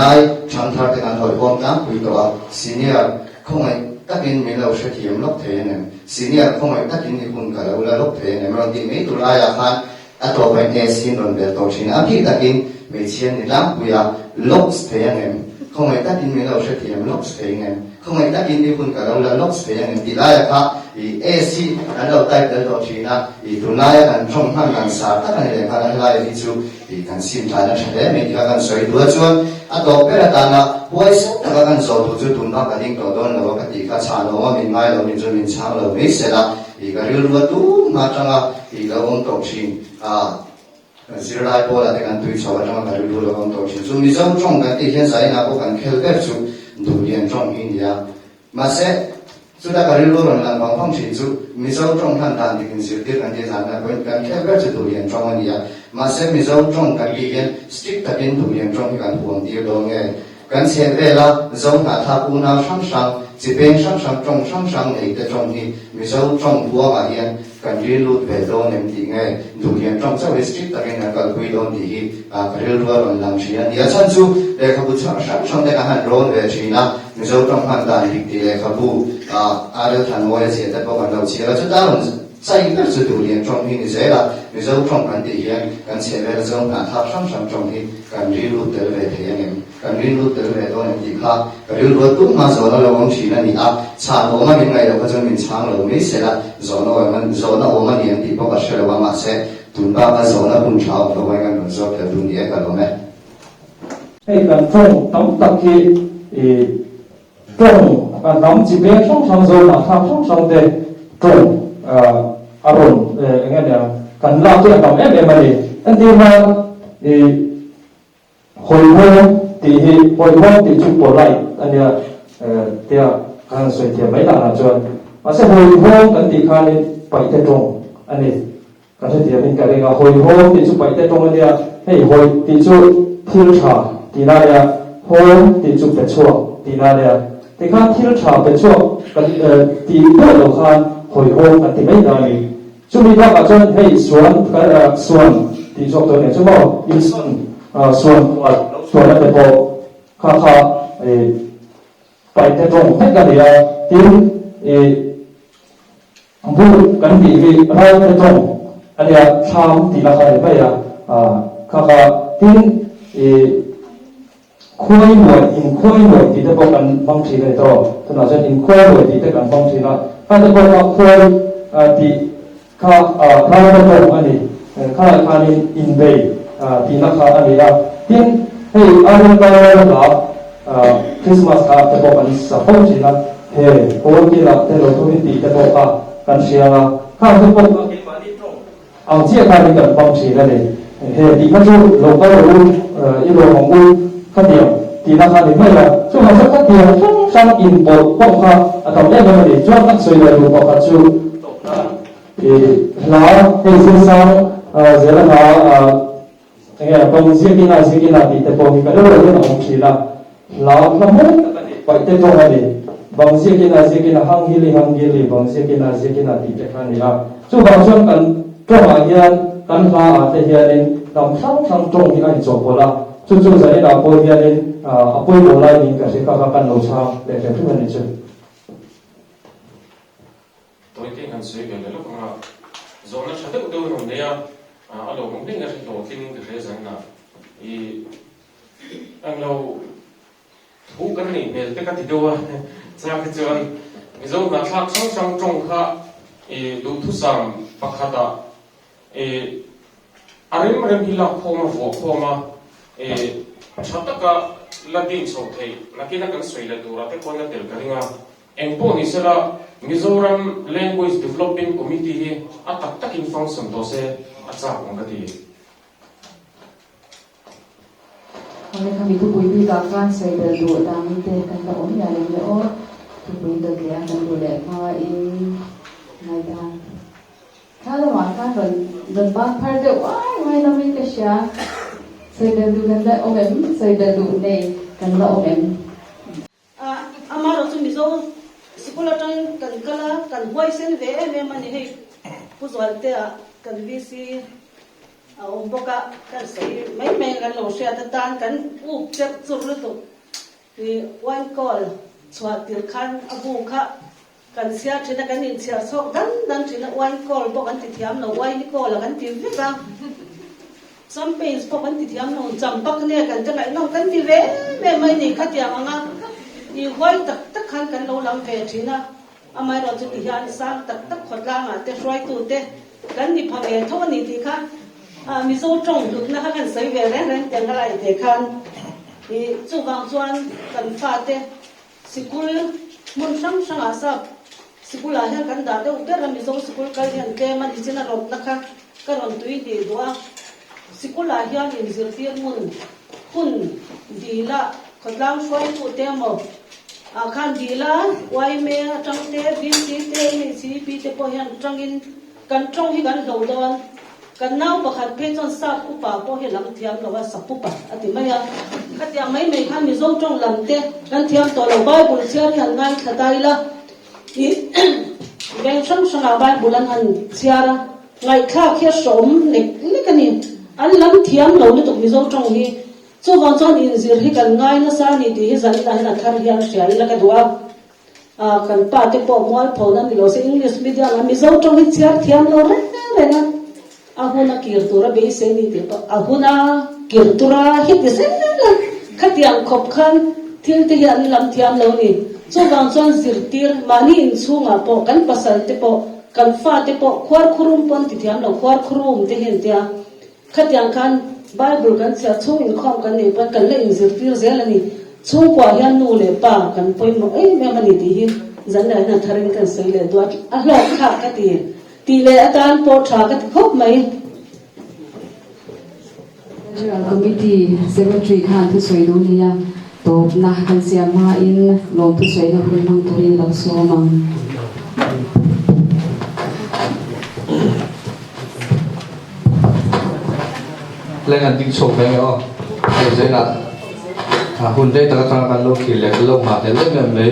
ช่างทัดที่การถอยพร้อมกันคุยตัวซีเนียร์คงไม่ตัดกินมีเราเสียมล็อกเทนเนี่ยซีเนียร์คงไม่ตัดกินที่คุณกับเราล็อกเทนเนี่ยเราที่ไม่ตัวไหนอาคารตัวเป็นเอซินโดนเบลตัวชินอ่ะพี่ตัดกินไม่เชียนนี่ล้างคุยล็อกเทนเนี่ยคงไม่ตัดกินมีเราเสียมล็อกเทนเนี่ยkhông ai ta in đi kun cả đâu là lúc phải nhận tiền lại cả thì AC anh đâu tay tới đó chỉ là thì tụi này anh trong hàng ngàn xã tất cả những cái anh lại đi chú thì cần xin trả nó sẽ để mình các anh soi đua chuan anh đâu biết là ta là quay số các anh soi đua chú tụi nó cái tiếng đó là cái gì cả xã nó mình mai là mình cho mình sáng là mấy sẽ là thì cái điều đua tu mà trong là thì cái ông tổ xin zero lại bỏ là cái anh tùy sau trong cái điều đua ông tổ xin chúng mình trong cái thì hiện tại là có cần khéo bếp chú đủ điện trong India mà sẽ chúng ta có thể luôn là bằng phong trình chú mình sống trong hoàn toàn thì mình sẽ tiếp cận thế gian là với cái khéo bếp đủ điện trong India mà sẽ mình sống trong cái điện strict cái điện đủ điện trong cái huống tiêu đồ nghe cái xe về là giống cả tháp u nào sáng sáng chỉ bên sáng sáng này để trong thì mình sống trong vua mà điện cái điện lụt về đồ nem thì nghe đủ điện trong sau cái strict cái này cái quy đồ thì cái điện luôn làm gì anh địa chân chú để các bút sáng sáng để các hành rôn về chỉ là mình sống trong hoàn toàn thì để các bút được thành ngôi sẽ để bao nhiêu chỉ là chúng ta làm sai cái sự đủ điện trong thì sẽ là mình sống trong cái thì hiện cái xe về là giống cả tháp sáng trong thì cái điện lụt về thế này cái điện lụt về đồ nem thì khác cái điện lụt cũng mà rồi nó là ông chỉ là đi chả có mà những ngày đó có cho mình sáng rồi mới sẽ là rồi nó ôm mà điện thì bao giờ là mà sẽ tụi ba cái rồi nó bùng cháu rồi cái nó rồi cái tụi điện cái đó này hay cần trồng tống tập khi trồng và nắm chỉ biết trong rồi là tham trong để trồng aron nghe được cần lao chuyện đồng em mà đi anh đi mà hồi hương thì chụp bộ lại anh thì càng soi thì mấy lần là chuẩn mà sẽ hồi hương cần thì khai lên bảy thế trồng anh đi cần thì mình cái này hồi hương thì chụp bảy thế trồng anh đi hay hồi thì chụp thiêu trà thì là hương thì chụp phải chua thì là thì khai thiêu trà phải chua cần thì bữa đầu khai hồi hương cần thì mấy lần này chúng mình đã cho hay xuân cái xuân thì cho tôi này chúng bảo in xuân là cái bộ khá phải theo trồng hết cái này tiếng vui cái gì vì ra theo trồng anh em tham thì là cái vậy khá tiếng khơi mồi thì theo bộ cần phong trì này thôi tôi nói cho in khơi mồi thì theo cần phong trì là phải theo bộ khơi thì khá theo trồng anh ấy khá in về thì nó khá anh ấy tiếng hey anh là Christmas theo bộ cần phong trì là hey hôm kia là theo tôi thì theo bộ cần xia là khá theo bộ ông chia khai đi cần phong trì là để hey thì các chú lâu lâu yêu cầu hồng u khá điểm thì nó khá đến mấy là chú họ sẽ cắt tiền sang in bộ phong ha thằng em mà để cho các suy là đủ bảo cả chú thì là hay sinh sang giờ là nghe công việc kia là thì tập trung cái đó là nó chỉ là nó muốn phải tập trung vào đấy bằng việc kia là hàng gili bằng việc kia là thì cái này là chú bảo cho cần cho mà hiện cần là thể hiện làm sao trong những cái chỗ là chú giờ là bây giờ nên bây giờ lại những cái các cần lâu sao để cho chúng mình chứ tôi thấy ngành suy về lúc mà rồi nó sẽ được đâu rồi đấy ở đâu cũng biết là đầu tiên cái rằng là anh lâu thú cái này về cái gì đâu ra cái chuyện ví dụ là khác sang trong khác đủ thứ sang bạc hạt arim hila khoma vo khoma chataka ladin so thei nakina kan soila dura te kona tel karinga engpo ni sela Mizoram Language Development Committee hi atak takin function to se acha ngati Oleh kami tu bui kakan saya berdua kami teh kan tak om ya le o tu bui dah dia kan boleh ma in ngai dan kalau makan dan par de wai nami kesya saya berdua kan tak om saya berdua ni kan tak om amaro tu mizo sekolah tang kan kala kan huai sen ve memang ni puzwal te kan visi boka kan sei mai kan lo sia ta tan kan chep zur tu ni wan kol chwa tir khan abu kha kan sia thina kan in sia sok dan thina wan kol bo kan ti thiam no wai ni kol kan ti ve ba some pains bo kan ti thiam no cham pak ne kan ta lai no kan ti ve me mai ni kha tiang anga ni huai tak khan kan lo lam ve thina amai ro chu ti hian sang tak khot la ma te roi tu te kan ni pha ve tho ni ti kha mizo trong được na kan sai ve ren ten ga lai te khan i chu wang chuan kan fa te sikul mun sang asa sikul a hian kan da te uter mizo sikul kal hian te man ichina rot na kha karon tui di dua sikul a hian in zir tian mun hun dila khotlang shoi tu te mo khan dila wai me atang te bin ti te ni si pi te po hian tangin kan trong hi kan lo don kan nau pakhat pe chon sa ku pa po he lam thiam lo wa sa pu pa ati maya khatia mai khan mi zong trong lam te kan thiam to lo bible chiar han ngai khatai la i beng sang a bible an han chiara ngai kha khia som nek kani an lam thiam lo ni to mi zong trong hi chu wang chon in zir hi kan ngai na sa ni ti hi zan la na thar hian shai la ka dua kan pa te po moi pho na ni lo se english medium mi zong trong hi chiar thiam lo re na ahuna kirtura be se ni te ahuna kirtura hit se la khatiang khop khan thil te hian lam thiam lo ni chu wang chon zirtir mani in chunga po kan pasal te po kan fa te po khwar khurum pon ti thiam lo khwar khurum te hen tia khatiang khan bible kan sia chung in khom kan ni pan kan le in zirtir zel ani chung kwa hian nu le pa kan poi mo me mani ti hi zan na tharin kan sei le dwa a lo kha ka ti le atan po tha ka khop mai committee secretary khan thu soi du ni ya to na kan sia ma in lo thu soi na hun mang tu in lo so mang lên ăn tiếng sổ cái đó rồi dễ là hôm nay ta kan lo khi lek lo ma te le me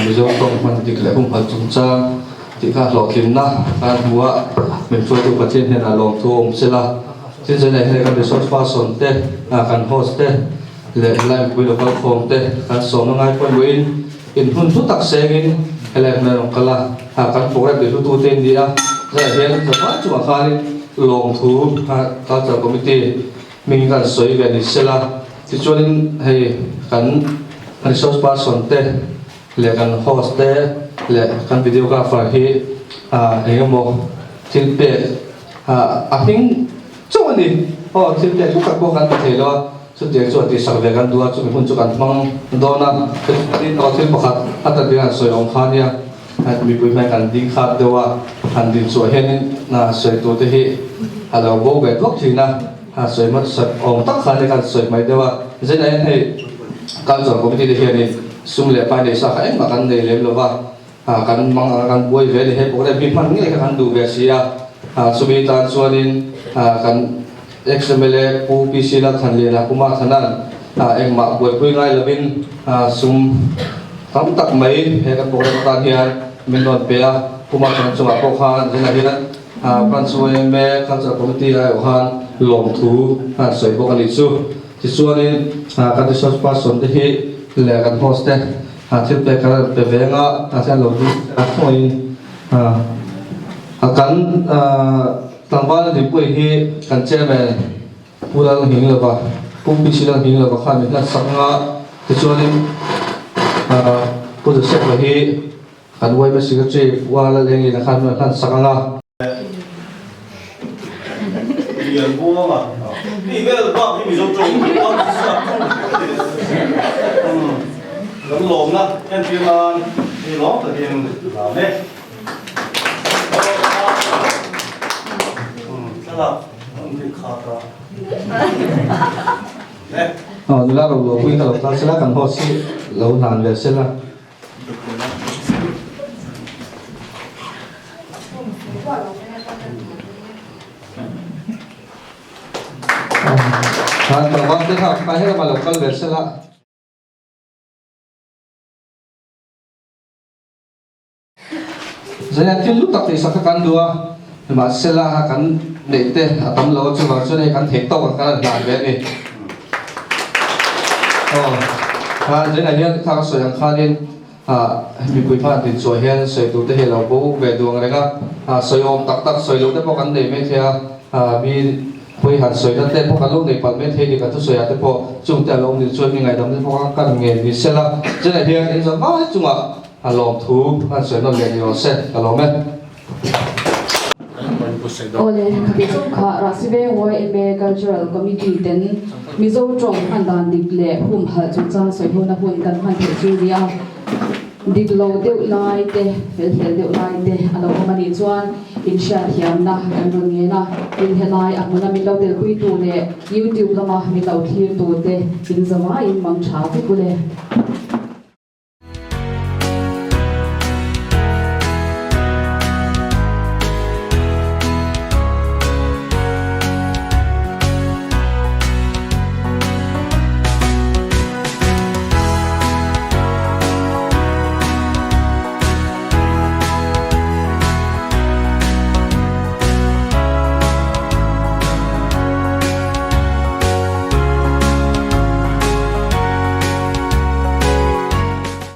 mi zo tong man dik le hum phat chung cha ti ka lo kim na kan bua men choi tu pathin ne na lom thum sela tin se ne he kan resource person te kan host te le lai bu lo kan form te kan so na ngai pon win in hun tu tak sengin ele na rong kala kan program de tu ten dia za he za pa chu ma khali lom thu ka cha committee mình kan soi ve ni sela ti chuan hei kan resource person te le kan host te le kan videographer hi engemo til pe hing chuan ni til pe ku ka ko kan thelo chu te chu ti sak ve kan dua chu hun chu kan mang dona ti no til pakhat ata dia soi ong khania mi pui mai kan ding khat dewa han din chu hen na soi tu te hi alo bo ve thok thina soi mat sat ong tak khan kan soi mai dewa zai nei hei kan chon committee de hian sum le pa le sa kha em kan nei le lo wa kan mang kan boi ve le he bo le bi man nge kan du ve sia sumi tan chuanin kan XML pu PC la than le na kuma thanan em ma boi pui ngai lovin sum tam tak mai he kan bo tan hian min non pe a kuma than chunga ko khan jena hian ban chuan me kan cha committee ai han lom thu soi bo kan chu ti chuanin kan ti sos person te hi le kan host te thil pe kan pe venga cha lo di khoi kan tangwal di pui hi kan chairman pulang hing lo ba pumpi silang hing lo ba khan na sanga ti chuanin pu de sek lo hi kan wai ba secretary wala lengi na khan sanga员工嘛，你为了帮你就中，帮是啊，能龙呢，天平啊，你龙这边老呢，是吧？你卡的，来。你拉路不应该他是拉กัน好些路难的是啦。tầng văn tiếp học phải hết mà lục câu về sẽ là giờ này khi lúc tập thì sao các con đua mà sẽ là cắn để tên tấm lỗ cho vào chỗ này cắn thế to các làm về này giờ này hiện các sợi hàng khai lên mình quy phạm thì sợi hiện sợi tụ thế là bố về đường này các sợi ôm tắc sợi lỗ đấy bao cắn để mấy theo vì pui han soi dan te pho kan lo nei pal me the ni ka tu soi ate pho chung te lo ni choi mi ngai dam te pho kan nge ni se la je na hian in zo ba chunga a lom thu han soi no le ni o se ka lo me ole khabi chung kha rasibe ngoi eme cultural committee ten mizo chong han dan dik le hum ha chu cha soi ho na hun kan han the chu ria dik lo deu lai te fel fel deu lai te alo mani chuan in sha hiam na kan ro nge na in helai amuna mi lo del pui tu le YouTube lama mi lo thir tu te in zama in mang tha ku le